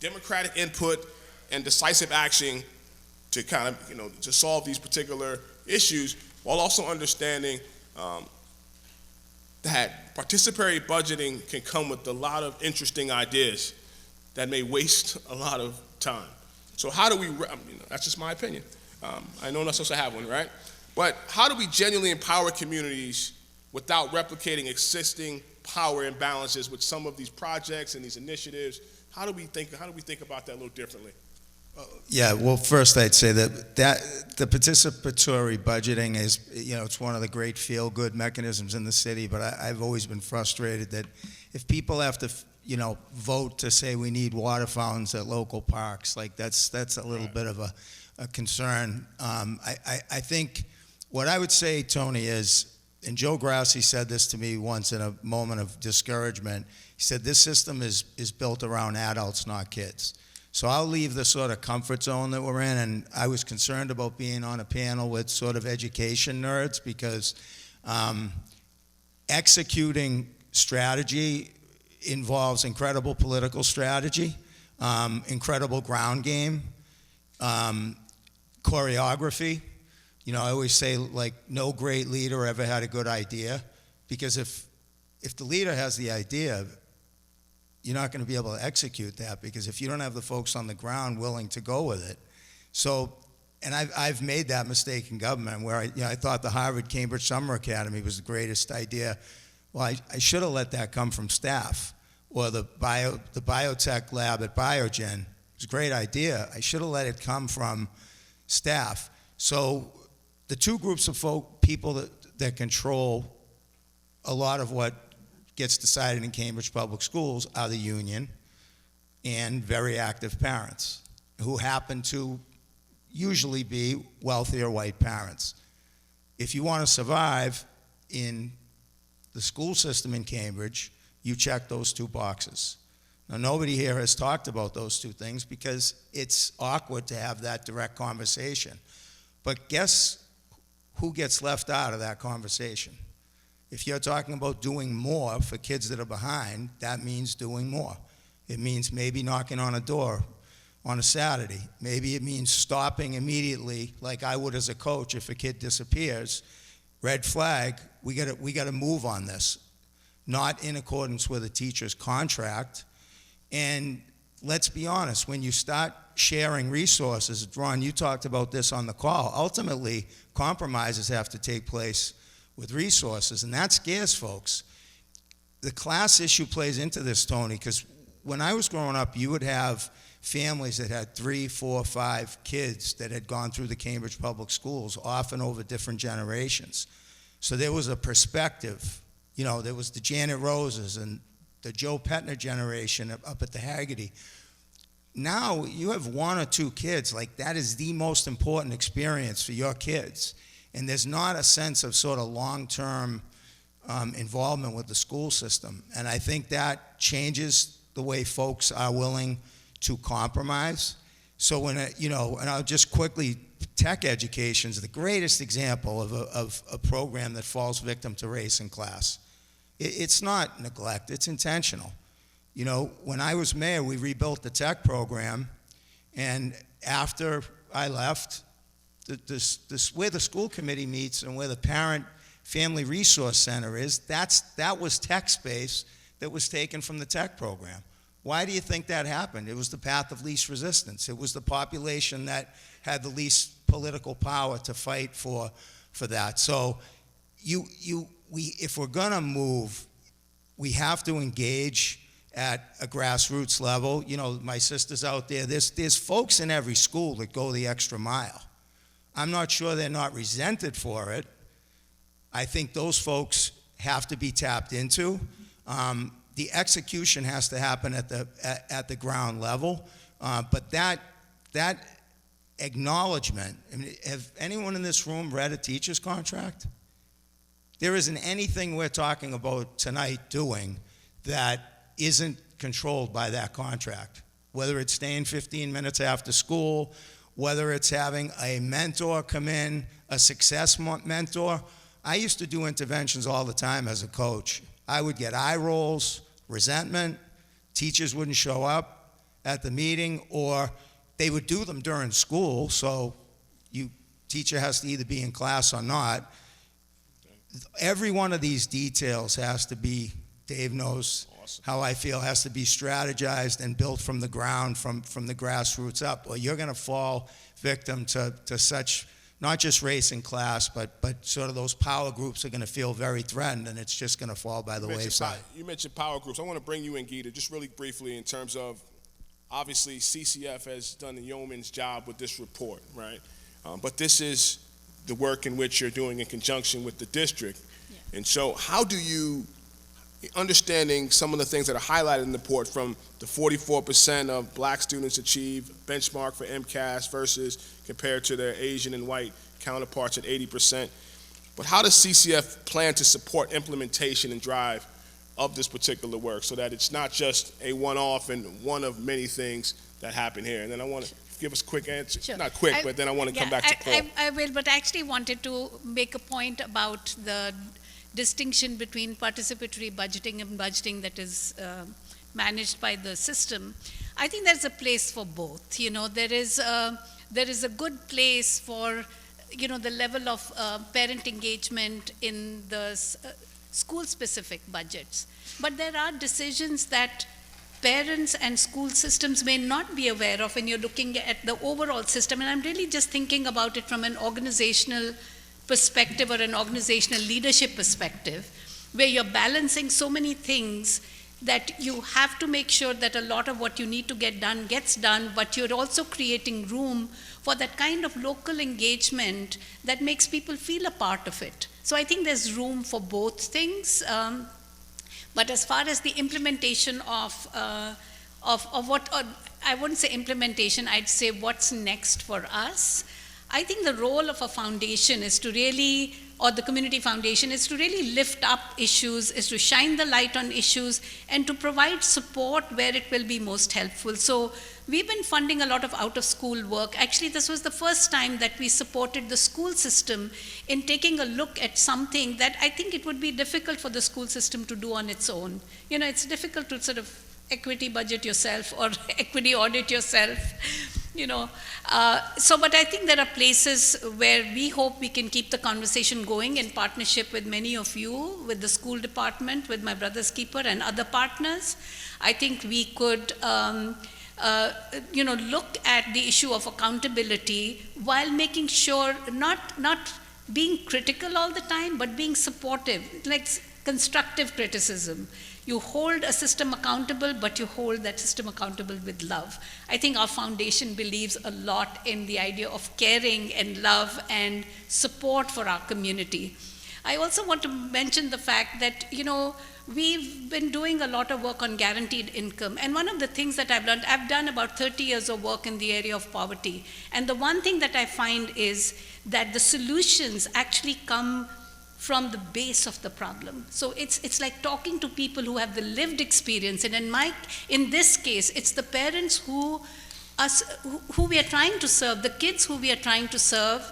democratic input and decisive action to kind of, to solve these particular issues, while also understanding that participatory budgeting can come with a lot of interesting ideas that may waste a lot of time. So how do we, that's just my opinion. I know I'm not supposed to have one, right? But how do we genuinely empower communities without replicating existing power imbalances with some of these projects and these initiatives? How do we think about that a little differently? Yeah, well, first I'd say that the participatory budgeting is, it's one of the great feel-good mechanisms in the city, but I've always been frustrated that if people have to, vote to say we need water fountains at local parks, like that's a little bit of a concern. I think what I would say, Tony, is, and Joe Grassi said this to me once in a moment of discouragement, he said this system is built around adults, not kids. So I'll leave the sort of comfort zone that we're in, and I was concerned about being on a panel with sort of education nerds, because executing strategy involves incredible political strategy, incredible ground game, choreography. I always say, like, no great leader ever had a good idea, because if the leader has the idea, you're not going to be able to execute that, because if you don't have the folks on the ground willing to go with it. So, and I've made that mistake in government where I thought the Harvard-Cambridge Summer Academy was the greatest idea. Well, I should have let that come from staff, or the biotech lab at Biogen. It was a great idea. I should have let it come from staff. So the two groups of people that control a lot of what gets decided in Cambridge Public Schools are the union, and very active parents who happen to usually be wealthier white parents. If you want to survive in the school system in Cambridge, you check those two boxes. Now, nobody here has talked about those two things because it's awkward to have that direct conversation. But guess who gets left out of that conversation? If you're talking about doing more for kids that are behind, that means doing more. It means maybe knocking on a door on a Saturday. Maybe it means stopping immediately, like I would as a coach if a kid disappears. Red flag, we gotta move on this. Not in accordance with a teacher's contract. And let's be honest, when you start sharing resources, Ron, you talked about this on the call, ultimately compromises have to take place with resources, and that scares folks. The class issue plays into this, Tony, because when I was growing up, you would have families that had 3, 4, 5 kids that had gone through the Cambridge Public Schools, often over different generations. So there was a perspective. You know, there was the Janet Roses and the Joe Petner generation up at the Haggerty. Now you have 1 or 2 kids, like that is the most important experience for your kids. And there's not a sense of sort of long-term involvement with the school system. And I think that changes the way folks are willing to compromise. So when, and I'll just quickly, tech education is the greatest example of a program that falls victim to race and class. It's not neglect, it's intentional. You know, when I was mayor, we rebuilt the tech program, and after I left, where the school committee meets and where the parent family resource center is, that was tech space that was taken from the tech program. Why do you think that happened? It was the path of least resistance. It was the population that had the least political power to fight for that. So if we're gonna move, we have to engage at a grassroots level. You know, my sister's out there. There's folks in every school that go the extra mile. I'm not sure they're not resented for it. I think those folks have to be tapped into. The execution has to happen at the ground level, but that acknowledgement. I mean, have anyone in this room read a teacher's contract? There isn't anything we're talking about tonight doing that isn't controlled by that contract. Whether it's staying 15 minutes after school, whether it's having a mentor come in, a success mentor. I used to do interventions all the time as a coach. I would get eye rolls, resentment, teachers wouldn't show up at the meeting, or they would do them during school, so teacher has to either be in class or not. Every one of these details has to be, Dave knows how I feel, has to be strategized and built from the ground, from the grassroots up, or you're gonna fall victim to such, not just race and class, but sort of those power groups are gonna feel very threatened, and it's just gonna fall by the wayside. You mentioned power groups. I wanna bring you in, Gita, just really briefly in terms of, obviously, CCF has done the yeoman's job with this report, right? But this is the work in which you're doing in conjunction with the district. Yeah. And so how do you, understanding some of the things that are highlighted in the report, from the 44% of black students achieve benchmark for MCAS versus compared to their Asian and white counterparts at 80%, but how does CCF plan to support implementation and drive of this particular work so that it's not just a one-off and one of many things that happen here? And then I want to give us a quick answer. Sure. Not quick, but then I want to come back to Paul. I will, but I actually wanted to make a point about the distinction between participatory budgeting and budgeting that is managed by the system. I think there's a place for both. You know, there is a good place for, the level of parent engagement in the school-specific budgets. But there are decisions that parents and school systems may not be aware of when you're looking at the overall system. And I'm really just thinking about it from an organizational perspective or an organizational leadership perspective, where you're balancing so many things that you have to make sure that a lot of what you need to get done gets done, but you're also creating room for that kind of local engagement that makes people feel a part of it. So I think there's room for both things. But as far as the implementation of of what, I wouldn't say implementation, I'd say what's next for us. I think the role of a foundation is to really, or the community foundation, is to really lift up issues, is to shine the light on issues, and to provide support where it will be most helpful. So we've been funding a lot of out-of-school work. Actually, this was the first time that we supported the school system in taking a look at something that I think it would be difficult for the school system to do on its own. You know, it's difficult to sort of equity budget yourself or equity audit yourself, you know. But I think there are places where we hope we can keep the conversation going in partnership with many of you, with the school department, with my brother's keeper and other partners. I think we could look at the issue of accountability while making sure not being critical all the time, but being supportive, like constructive criticism. You hold a system accountable, but you hold that system accountable with love. I think our foundation believes a lot in the idea of caring and love and support for our community. I also want to mention the fact that, you know, we've been doing a lot of work on guaranteed income. And one of the things that I've learned, I've done about 30 years of work in the area of poverty. And the one thing that I find is that the solutions actually come from the base of the problem. So it's like talking to people who have the lived experience. And in this case, it's the parents who we are trying to serve, the kids who we are trying to serve,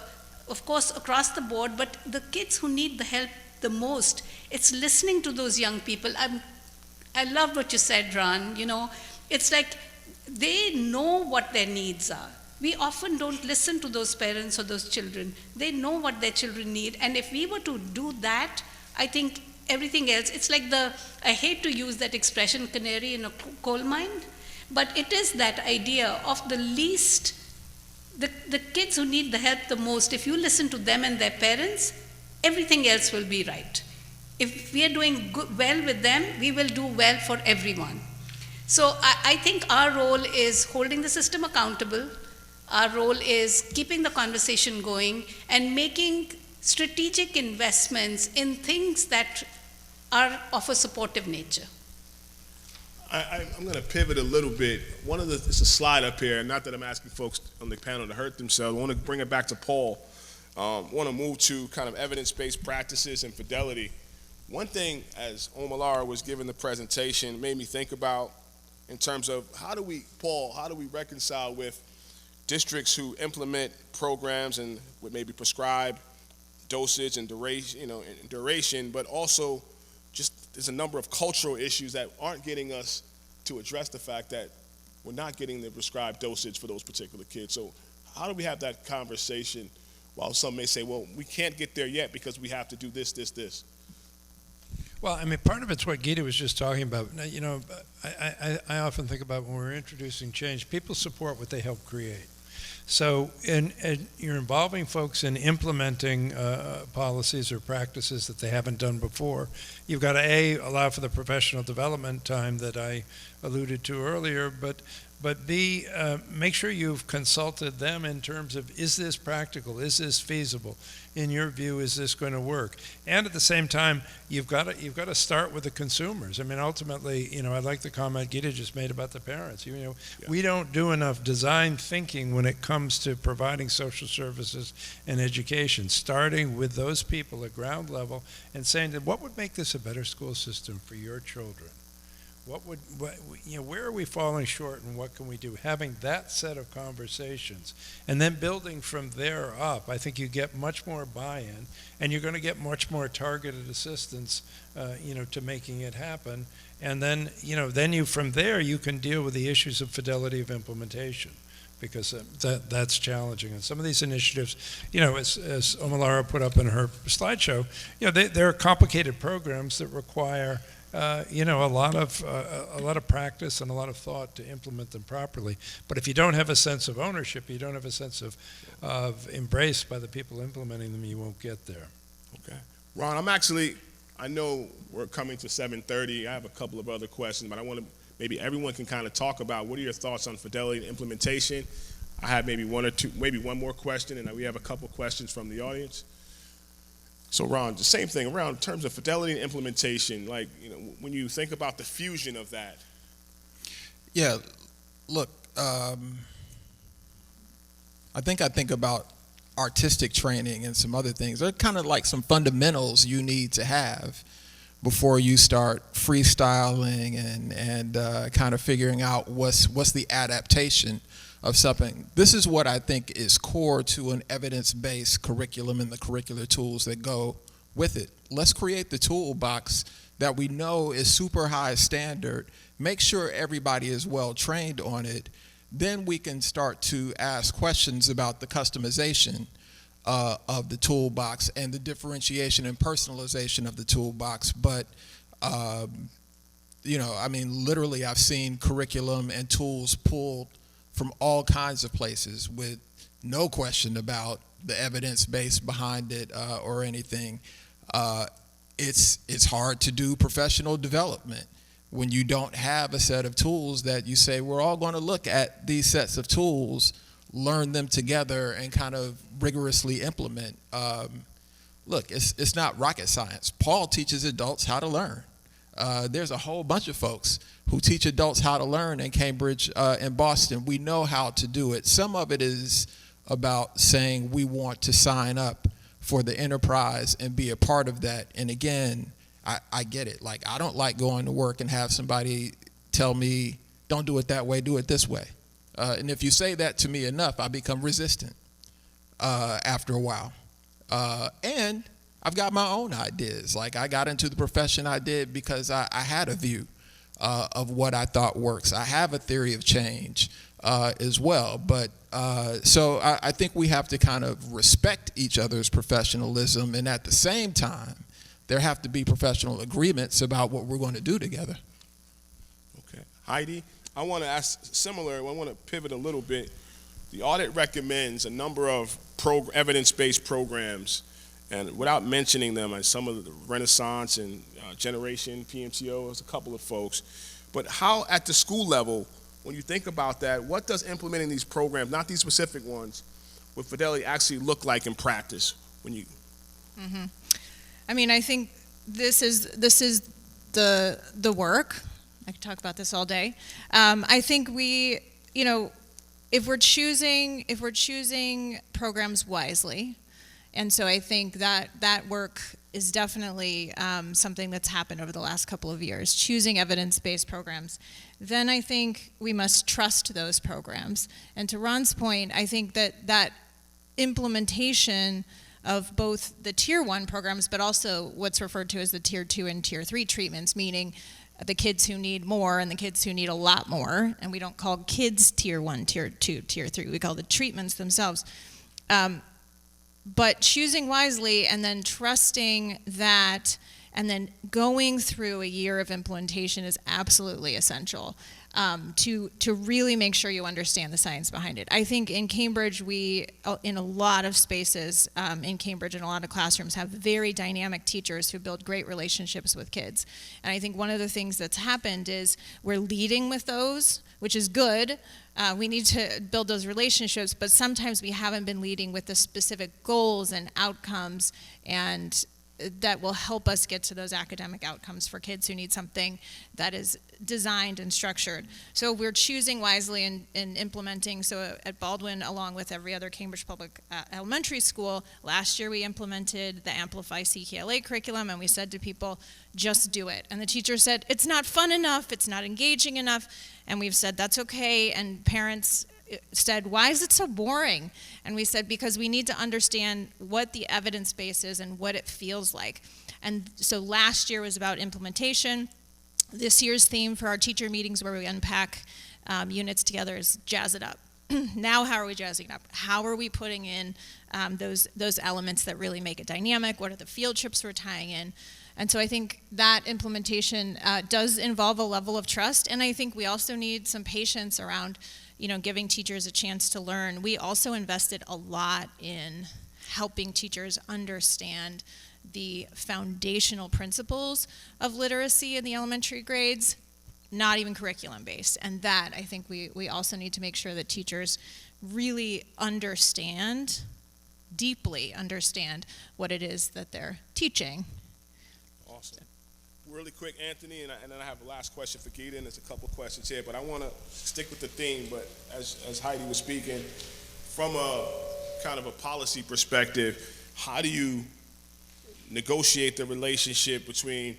of course, across the board, but the kids who need the help the most. It's listening to those young people. I love what you said, Ron. You know, it's like they know what their needs are. We often don't listen to those parents or those children. They know what their children need. And if we were to do that, I think everything else, it's like I hate to use that expression, canary in a coal mine, but it is that idea of the least, the kids who need the help the most. If you listen to them and their parents, everything else will be right. If we are doing well with them, we will do well for everyone. So I think our role is holding the system accountable. Our role is keeping the conversation going and making strategic investments in things that are of a supportive nature. I'm going to pivot a little bit. It's a slide up here, not that I'm asking folks on the panel to hurt themselves. I want to bring it back to Paul. I want to move to kind of evidence-based practices and fidelity. One thing, as Omalara was giving the presentation, made me think about in terms of how do we reconcile with districts who implement programs and would maybe prescribe dosage and duration, but also just there's a number of cultural issues that aren't getting us to address the fact that we're not getting the prescribed dosage for those particular kids. So how do we have that conversation while some may say, well, we can't get there yet because we have to do this, this, this? Well, I mean, part of it's what Gita was just talking about. You know, I often think about when we're introducing change, people support what they help create. So and you're involving folks in implementing policies or practices that they haven't done before. You've got to, allow for the professional development time that I alluded to earlier, but B, make sure you've consulted them in terms of, is this practical? Is this feasible? In your view, is this going to work? And at the same time, you've got to start with the consumers. I mean, ultimately, you know, I like the comment Gita just made about the parents. You know, we don't do enough design thinking when it comes to providing social services and education, starting with those people at ground level and saying that what would make this a better school system for your children? Where are we falling short and what can we do? Having that set of conversations and then building from there up, I think you get much more buy-in and you're going to get much more targeted assistance, to making it happen. And then, from there, you can deal with the issues of fidelity of implementation, because that's challenging. And some of these initiatives, as Omalara put up in her slideshow, there are complicated programs that require a lot of practice and a lot of thought to implement them properly. But if you don't have a sense of ownership, you don't have a sense of embrace by the people implementing them, you won't get there. Okay. Ron, I know we're coming to 7:30. I have a couple of other questions, but I want to, maybe everyone can kind of talk about what are your thoughts on fidelity and implementation. I have maybe one more question, and we have a couple questions from the audience. So Ron, the same thing around in terms of fidelity and implementation, when you think about the fusion of that. Yeah, look, I think about artistic training and some other things. They're kind of like some fundamentals you need to have before you start freestyling and kind of figuring out what's the adaptation of something. This is what I think is core to an evidence-based curriculum and the curricular tools that go with it. Let's create the toolbox that we know is super high standard, make sure everybody is well trained on it, then we can start to ask questions about the customization of the toolbox and the differentiation and personalization of the toolbox. But, literally I've seen curriculum and tools pulled from all kinds of places with no question about the evidence base behind it or anything. It's hard to do professional development when you don't have a set of tools that you say, we're all going to look at these sets of tools, learn them together, and kind of rigorously implement. Look, it's not rocket science. Paul teaches adults how to learn. There's a whole bunch of folks who teach adults how to learn in Cambridge and Boston. We know how to do it. Some of it is about saying we want to sign up for the enterprise and be a part of that. And again, I get it. Like, I don't like going to work and have somebody tell me, don't do it that way, do it this way. And if you say that to me enough, I become resistant after a while. And I've got my own ideas. Like, I got into the profession I did because I had a view of what I thought works. I have a theory of change as well. But so I think we have to kind of respect each other's professionalism, and at the same time, there have to be professional agreements about what we're going to do together. Okay. Heidi, I want to ask similar, I want to pivot a little bit. The audit recommends a number of evidence-based programs, and without mentioning them, like some of the Renaissance and Generation, PMTO, there's a couple of folks. But how, at the school level, when you think about that, what does implementing these programs, not these specific ones, with Fidelity actually look like in practice? When you I mean, I think this is the work. I could talk about this all day. I think if we're choosing programs wisely, and so I think that work is definitely something that's happened over the last couple of years, choosing evidence-based programs. Then I think we must trust those programs. And to Ron's point, I think that implementation of both the Tier 1 programs, but also what's referred to as the Tier 2 and Tier 3 treatments, meaning the kids who need more and the kids who need a lot more. And we don't call kids Tier 1, Tier 2, Tier 3. We call the treatments themselves. But choosing wisely and then trusting that and then going through a year of implementation is absolutely essential to really make sure you understand the science behind it. I think in Cambridge, we, in a lot of spaces in Cambridge and a lot of classrooms, have very dynamic teachers who build great relationships with kids. And I think one of the things that's happened is we're leading with those, which is good. We need to build those relationships, but sometimes we haven't been leading with the specific goals and outcomes and that will help us get to those academic outcomes for kids who need something that is designed and structured. So we're choosing wisely and implementing. So at Baldwin, along with every other Cambridge Public Elementary School, last year we implemented the Amplify CKLA curriculum, and we said to people, just do it. And the teacher said, it's not fun enough, it's not engaging enough, and we've said, that's okay, and parents said, why is it so boring? And we said, because we need to understand what the evidence base is and what it feels like. And so last year was about implementation. This year's theme for our teacher meetings where we unpack units together is jazz it up. Now how are we jazzing it up? How are we putting in those elements that really make it dynamic? What are the field trips we're tying in? And so I think that implementation does involve a level of trust, and I think we also need some patience around giving teachers a chance to learn. We also invested a lot in helping teachers understand the foundational principles of literacy in the elementary grades, not even curriculum based. And that, I think we also need to make sure that teachers really deeply understand what it is that they're teaching. Awesome. really quick, Anthony, and then I have a last question for Gita, and there's a couple questions here, but I want to stick with the theme. But as Heidi was speaking, from a kind of a policy perspective, how do you negotiate the relationship between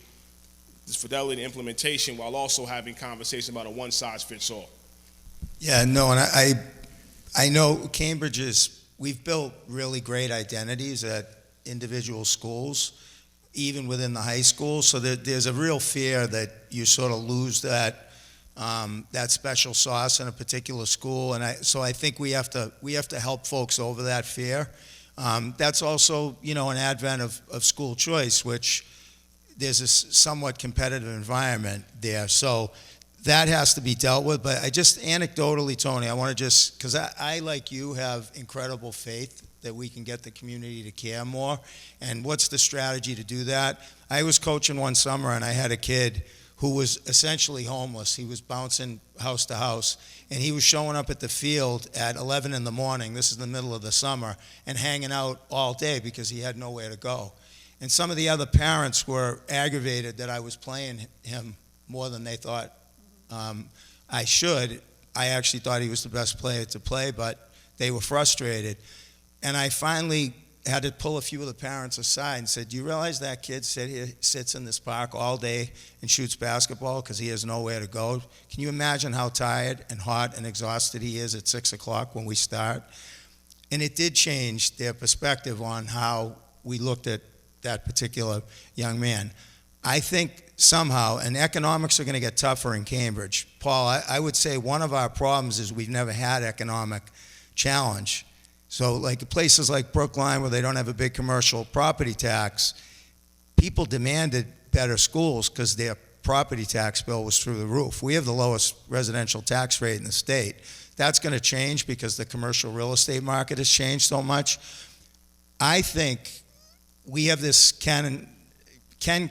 this fidelity and implementation while also having conversation about a one-size-fits-all? Yeah, no, and I know we've built really great identities at individual schools, even within the high school, so there's a real fear that you sort of lose that special sauce in a particular school, and so I think we have to help folks over that fear. That's also, an advent of school choice, which there's a somewhat competitive environment there, so that has to be dealt with. But I just anecdotally, Tony, I want to because I, like you, have incredible faith that we can get the community to care more. And what's the strategy to do that? I was coaching one summer, and I had a kid who was essentially homeless. He was bouncing house to house, and he was showing up at the field at 11 in the morning, this is the middle of the summer, and hanging out all day because he had nowhere to go. And some of the other parents were aggravated that I was playing him more than they thought I should. I actually thought he was the best player to play, but they were frustrated. And I finally had to pull a few of the parents aside and said, do you realize that kid sits in this park all day and shoots basketball because he has nowhere to go? Can you imagine how tired and hot and exhausted he is at 6 o'clock when we start? And it did change their perspective on how we looked at that particular young man. I think somehow, and economics are going to get tougher in Cambridge. Paul, I would say one of our problems is we've never had economic challenge. So like places like Brookline, where they don't have a big commercial property tax, people demanded better schools because their property tax bill was through the roof. We have the lowest residential tax rate in the state. That's going to change because the commercial real estate market has changed so much. I think we have this, Ken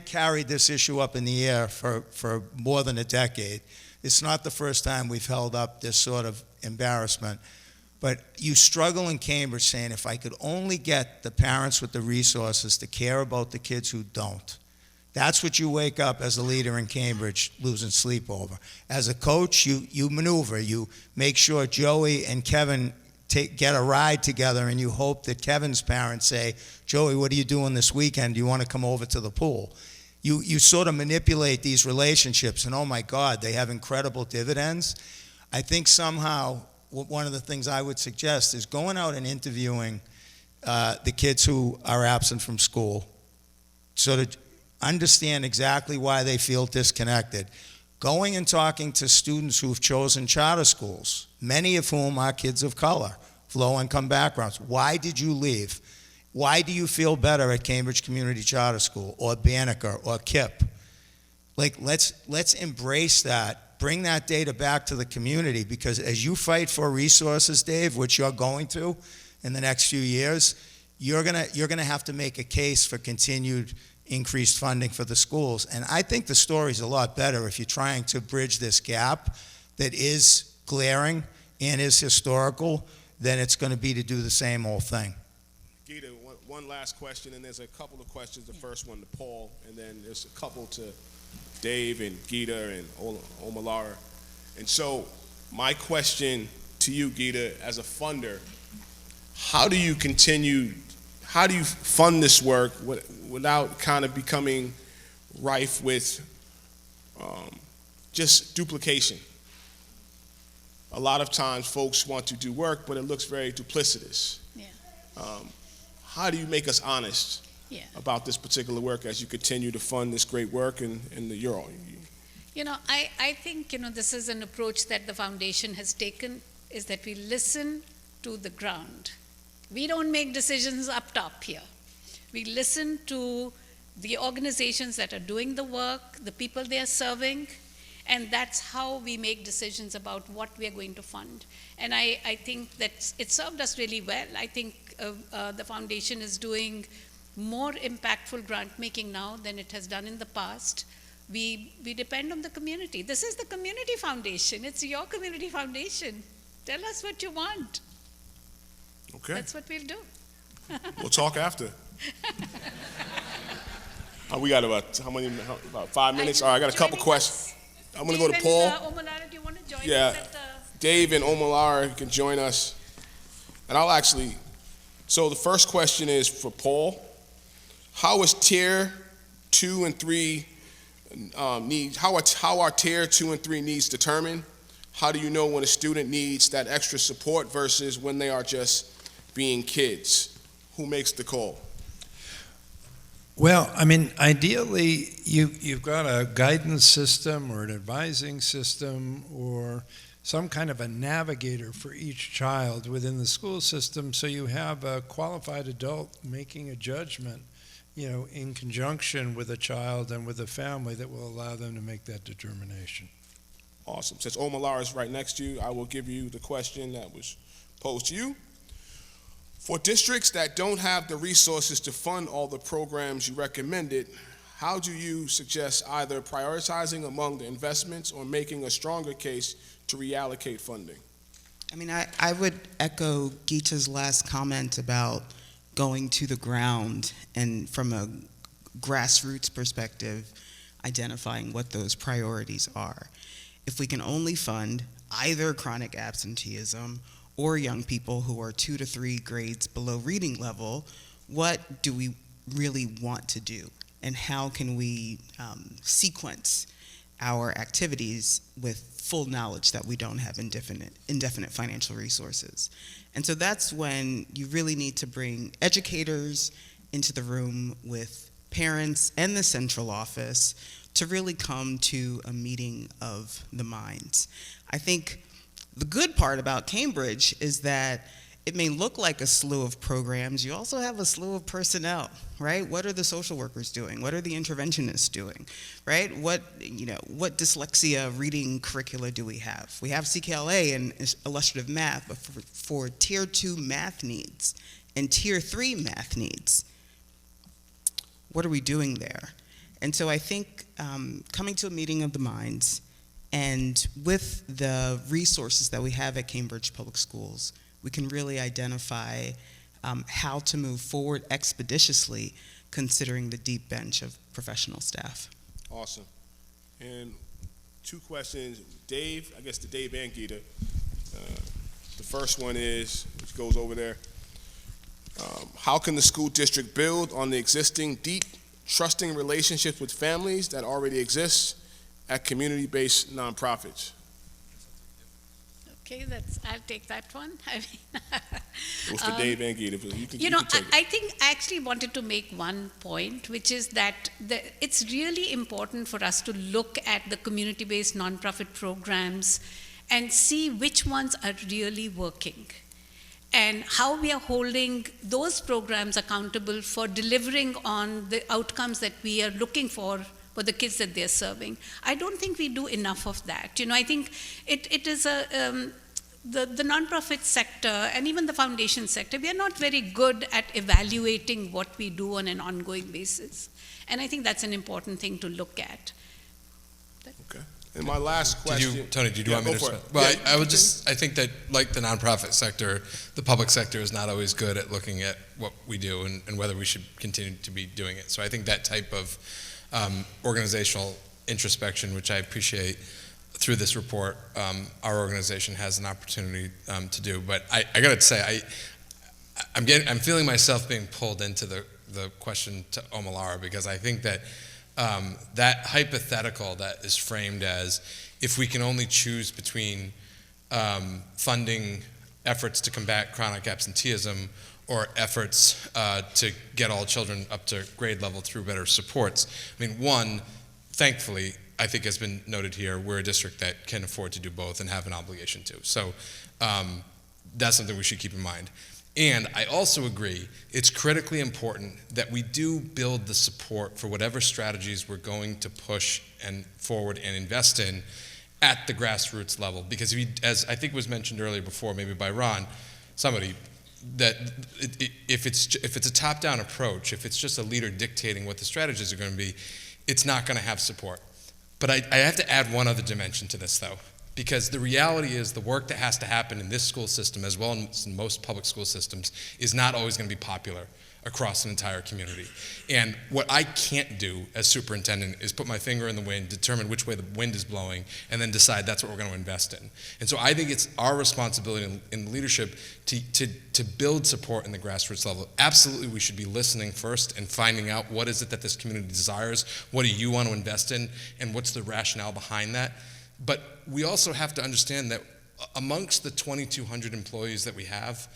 carried this issue up in the air for more than a decade. It's not the first time we've held up this sort of embarrassment. But you struggle in Cambridge saying, if I could only get the parents with the resources to care about the kids who don't. That's what you wake up as a leader in Cambridge losing sleep over. As a coach, you maneuver. You make sure Joey and Kevin get a ride together, and you hope that Kevin's parents say, Joey, what are you doing this weekend? Do you want to come over to the pool? You sort of manipulate these relationships, and oh my God, they have incredible dividends. I think somehow one of the things I would suggest is going out and interviewing the kids who are absent from school, so to understand exactly why they feel disconnected. Going and talking to students who've chosen charter schools, many of whom are kids of color, low-income backgrounds. Why did you leave? Why do you feel better at Cambridge Community Charter School or Banneker or KIPP? Like, let's embrace that. Bring that data back to the community, because as you fight for resources, Dave, which you're going to in the next few years, you're gonna have to make a case for continued increased funding for the schools. And I think the story's a lot better if you're trying to bridge this gap that is glaring and is historical than it's going to be to do the same old thing. Gita, one last question, and there's a couple of questions. The first one to Paul, and then there's a couple to Dave and Gita and Omalara. And so my question to you, Gita, as a funder, how do you fund this work without kind of becoming rife with just duplication? A lot of times folks want to do work, but it looks very duplicitous. Yeah. How do you make us honest about this particular work as you continue to fund this great work in the Euro? I think, this is an approach that the foundation has taken, is that we listen to the ground. We don't make decisions up top here. We listen to the organizations that are doing the work, the people they are serving, and that's how we make decisions about what we are going to fund. And I think that it served us really well. I think the foundation is doing more impactful grant making now than it has done in the past. We depend on the community. This is the community foundation. It's your community foundation. Tell us what you want. Okay. That's what we'll do. We'll talk after. We got about, about 5 minutes? All right, I got a couple questions. I'm going to go to Dave Paul. and, Omolara, do you want to join Yeah. us at the... Dave and Omolara can join us. And I'll actually, so the first question is for Paul. How is tier 2 and 3 needs, how are tier 2 and 3 needs determined? How do you know when a student needs that extra support versus when they are just being kids? Who makes the call? Well, I mean, ideally, you've got a guidance system or an advising system or some kind of a navigator for each child within the school system, so you have a qualified adult making a judgment, in conjunction with a child and with a family that will allow them to make that determination. Awesome. Since Omolara is right next to you, I will give you the question that was posed to you. For districts that don't have the resources to fund all the programs you recommended, how do you suggest either prioritizing among the investments or making a stronger case to reallocate funding? I mean, I would echo Geeta's last comment about going to the ground and from a grassroots perspective, identifying what those priorities are. If we can only fund either chronic absenteeism or young people who are 2 to 3 grades below reading level, what do we really want to do? And how can we sequence our activities with full knowledge that we don't have indefinite financial resources? And so that's when you really need to bring educators into the room with parents and the central office to really come to a meeting of the minds. I think the good part about Cambridge is that it may look like a slew of programs. You also have a slew of personnel, right? What are the social workers doing? What are the interventionists doing, right? What dyslexia reading curricula do we have? We have CKLA and illustrative math, but for tier 2 math needs and tier 3 math needs, what are we doing there? And so I think coming to a meeting of the minds, and with the resources that we have at Cambridge Public Schools, we can really identify how to move forward expeditiously, considering the deep bench of professional staff. Awesome. And 2 questions. Dave, I guess to Dave and Geeta. The first one is, which goes over there, how can the school district build on the existing deep, trusting relationships with families that already exist at community-based nonprofits? Okay, I'll take that one. I mean, Goes to Dave and Geeta. You can take it. I think I actually wanted to make one point, which is that it's really important for us to look at the community-based nonprofit programs and see which ones are really working and how we are holding those programs accountable for delivering on the outcomes that we are looking for the kids that they're serving. I don't think we do enough of that. I think it is the nonprofit sector and even the foundation sector, we are not very good at evaluating what we do on an ongoing basis. And I think that's an important thing to look at. Okay. And my last question. Tony, do you want me to start? Well, I think that, like the nonprofit sector, the public sector is not always good at looking at what we do and whether we should continue to be doing it. So I think that type of organizational introspection, which I appreciate through this report, our organization has an opportunity to do. But I got to say, I'm feeling myself being pulled into the question to Omolara, because I think that that hypothetical that is framed as if we can only choose between funding efforts to combat chronic absenteeism or efforts to get all children up to grade level through better supports. I mean, one, thankfully, I think has been noted here, we're a district that can afford to do both and have an obligation to. So that's something we should keep in mind. And I also agree it's critically important that we do build the support for whatever strategies we're going to push and forward and invest in at the grassroots level. Because as I think was mentioned earlier before, maybe by Ron, somebody, that if it's a top-down approach, if it's just a leader dictating what the strategies are going to be, it's not going to have support. But I have to add one other dimension to this, though, Because the reality is the work that has to happen in this school system, as well as in most public school systems, is not always going to be popular across an entire community. And what I can't do as superintendent is put my finger in the wind, determine which way the wind is blowing, and then decide that's what we're going to invest in. And so I think it's our responsibility in leadership to build support in the grassroots level. Absolutely, we should be listening first and finding out what is it that this community desires, what do you want to invest in, and what's the rationale behind that. But we also have to understand that amongst the 2,200 employees that we have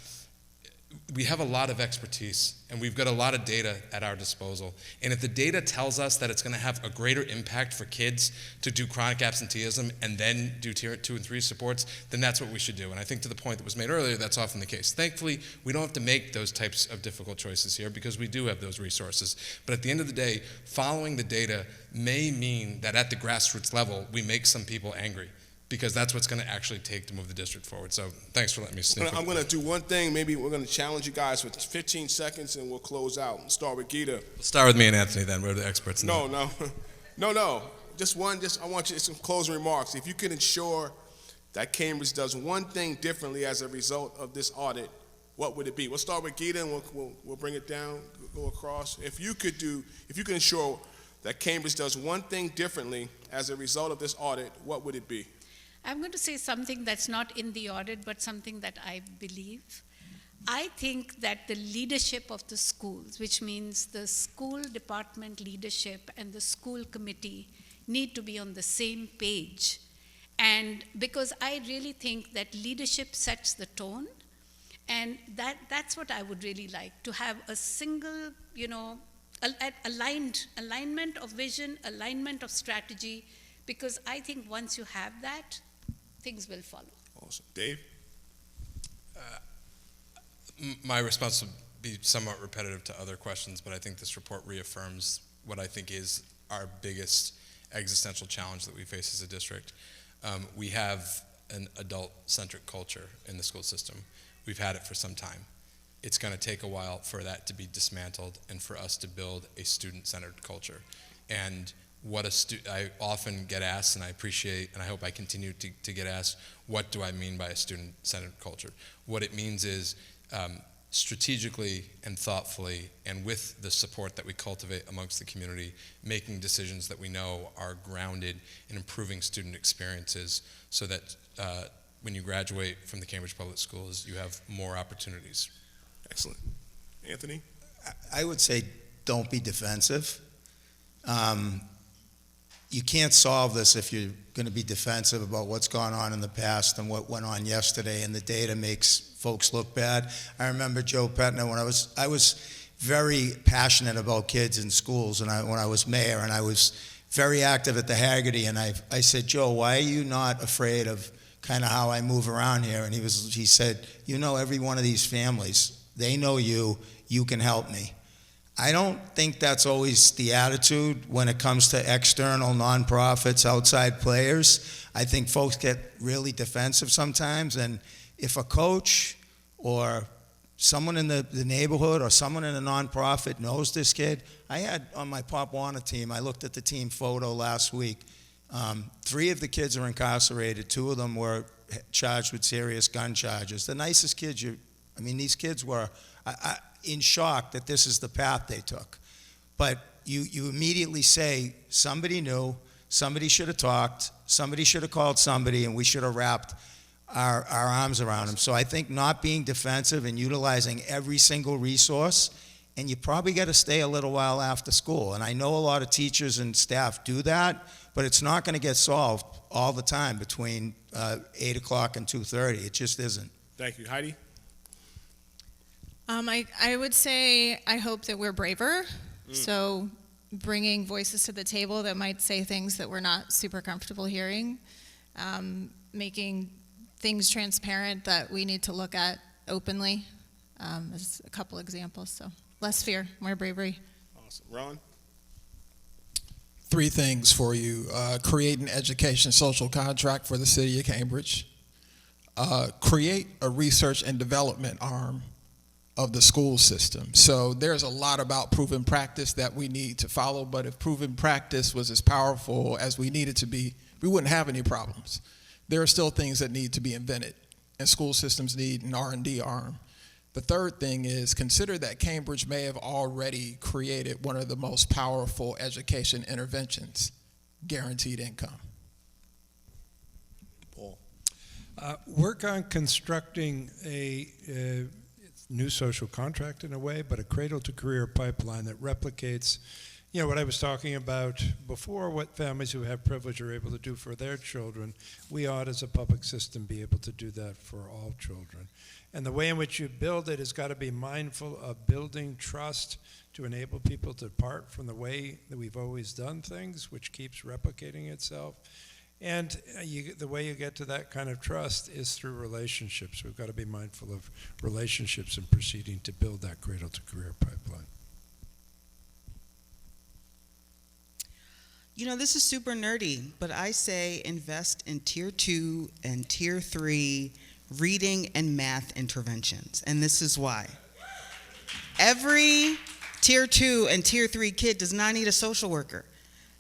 a lot of expertise, and we've got a lot of data at our disposal. And if the data tells us that it's going to have a greater impact for kids to do chronic absenteeism and then do tier 2 and 3 supports, then that's what we should do. And I think to the point that was made earlier, that's often the case. Thankfully, we don't have to make those types of difficult choices here because we do have those resources. But at the end of the day, following the data may mean that at the grassroots level, we make some people angry, because that's what's going to actually take to move the district forward. So thanks for letting me sneak in. I'm going to do one thing. Maybe we're going to challenge you guys for 15 seconds, and we'll close out. We'll start with Gita. Start with me and Anthony then. We're the experts in that. No. Just one. I want you some closing remarks. If you can ensure that Cambridge does one thing differently as a result of this audit, what would it be? We'll start with Gita, and we'll bring it down, go across. If you could ensure that Cambridge does one thing differently as a result of this audit, what would it be? I'm going to say something that's not in the audit, but something that I believe. I think that the leadership of the schools, which means the school department leadership and the school committee, need to be on the same page. And because I really think that leadership sets the tone, and that's what I would really like, to have a single, alignment of vision, alignment of strategy, because I think once you have that, things will follow. Awesome. Dave? My response would be somewhat repetitive to other questions, but I think this report reaffirms what I think is our biggest existential challenge that we face as a district. We have an adult-centric culture in the school system. We've had it for some time. It's going to take a while for that to be dismantled and for us to build a student-centered culture. And I often get asked, and I appreciate, and I hope I continue to get asked, what do I mean by a student-centered culture? What it means is strategically and thoughtfully, and with the support that we cultivate amongst the community, making decisions that we know are grounded in improving student experiences so that when you graduate from the Cambridge Public Schools, you have more opportunities. Excellent. Anthony? I would say don't be defensive. You can't solve this if you're going to be defensive about what's gone on in the past and what went on yesterday, and the data makes folks look bad. I remember Joe Petner when I was very passionate about kids in schools, and when I was mayor, and I was very active at the Haggerty, and I said, Joe, why are you not afraid of kind of how I move around here? And he said, every one of these families, they know you can help me. I don't think that's always the attitude when it comes to external nonprofits, outside players. I think folks get really defensive sometimes, and if a coach or someone in the neighborhood or someone in a nonprofit knows this kid, I had on my Pop Warner team, I looked at the team photo last week. 3 of the kids are incarcerated. 2 of them were charged with serious gun charges. The nicest kids these kids were in shock that this is the path they took. But you immediately say, somebody knew, somebody should have talked, somebody should have called somebody, and we should have wrapped our arms around them. So I think not being defensive and utilizing every single resource, and you probably got to stay a little while after school. And I know a lot of teachers and staff do that, but it's not going to get solved all the time between 8 o'clock and 2:30. It just isn't. Thank you. Heidi? I would say I hope that we're braver. So bringing voices to the table that might say things that we're not super comfortable hearing, making things transparent that we need to look at openly, as a couple examples. So less fear, more bravery. Awesome. Ron? 3 things for you. Create an education social contract for the city of Cambridge. Create a research and development arm of the school system. So there's a lot about proven practice that we need to follow, but if proven practice was as powerful as we need it to be, we wouldn't have any problems. there are still things that need to be invented, and school systems need an R&D arm. The third thing is consider that Cambridge may have already created one of the most powerful education interventions, guaranteed income. Paul. Work on constructing a new social contract in a way, but a cradle-to-career pipeline that replicates, what I was talking about before, what families who have privilege are able to do for their children. We ought, as a public system, be able to do that for all children. And the way in which you build it has got to be mindful of building trust to enable people to depart from the way that we've always done things, which keeps replicating itself. And the way you get to that kind of trust is through relationships. We've got to be mindful of relationships and proceeding to build that cradle-to-career pipeline. This is super nerdy, but I say invest in Tier 2 and Tier 3 reading and math interventions, and this is why. Every Tier 2 and Tier 3 kid does not need a social worker.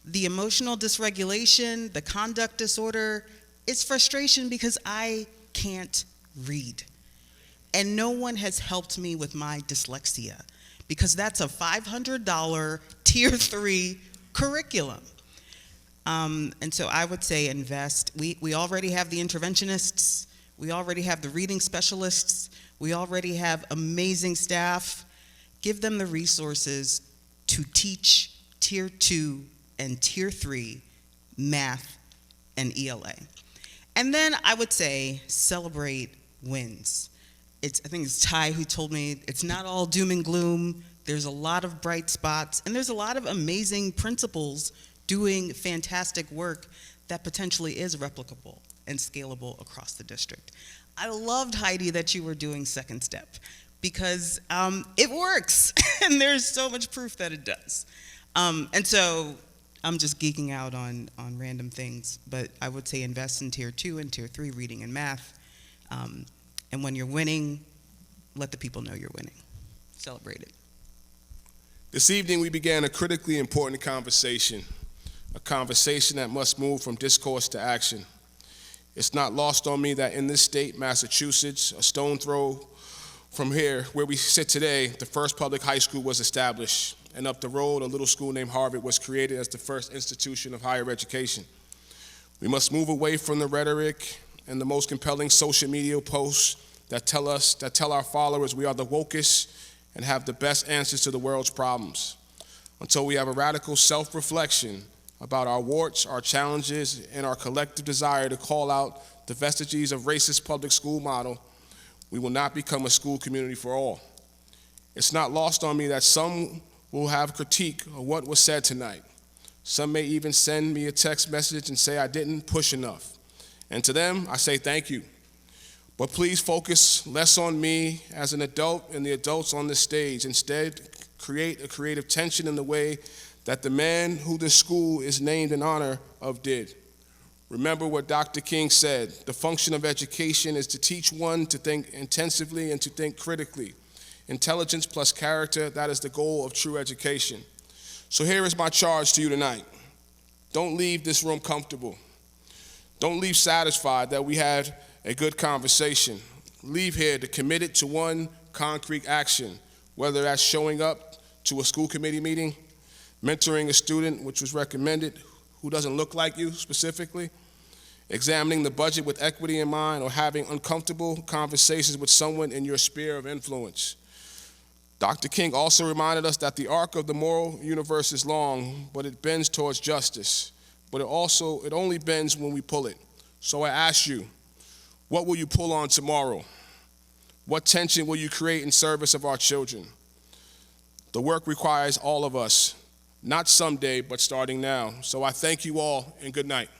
The emotional dysregulation, the conduct disorder, it's frustration because I can't read. And no one has helped me with my dyslexia because that's a $500 Tier 3 curriculum. And so I would say invest. We already have the interventionists. We already have the reading specialists. We already have amazing staff. Give them the resources to teach Tier 2 and Tier 3 math and ELA. And then I would say celebrate wins. I think it's Ty who told me it's not all doom and gloom. There's a lot of bright spots, and there's a lot of amazing principals doing fantastic work that potentially is replicable and scalable across the district. I loved, Heidi, that you were doing Second Step because it works, and there's so much proof that it does. And so I'm just geeking out on random things, but I would say invest in Tier 2 and Tier 3 reading and math. And when you're winning, let the people know you're winning. Celebrate it. This evening we began a critically important conversation, a conversation that must move from discourse to action. It's not lost on me that in this state, Massachusetts, a stone throw from here, where we sit today, the first public high school was established, and up the road, a little school named Harvard was created as the first institution of higher education. We must move away from the rhetoric and the most compelling social media posts that tell our followers we are the wokest and have the best answers to the world's problems, until we have a radical self-reflection about our warts, our challenges, and our collective desire to call out the vestiges of racist public school model. We will not become a school community for all. It's not lost on me that some will have critique of what was said tonight. Some may even send me a text message and say I didn't push enough. And to them, I say thank you. But please focus less on me as an adult and the adults on this stage. Instead, create a creative tension in the way that the man who this school is named in honor of did. Remember what Dr. King said, the function of education is to teach one to think intensively and to think critically. Intelligence plus character, that is the goal of true education. So here is my charge to you tonight. Don't leave this room comfortable. Don't leave satisfied that we had a good conversation. Leave here to commit it to one concrete action, whether that's showing up to a school committee meeting, mentoring a student, which was recommended, who doesn't look like you specifically, examining the budget with equity in mind, or having uncomfortable conversations with someone in your sphere of influence. Dr. King also reminded us that the arc of the moral universe is long, but it bends towards justice. But it only bends when we pull it. So I ask you, what will you pull on tomorrow? What tension will you create in service of our children? The work requires all of us, not someday, but starting now. So I thank you all, and good night.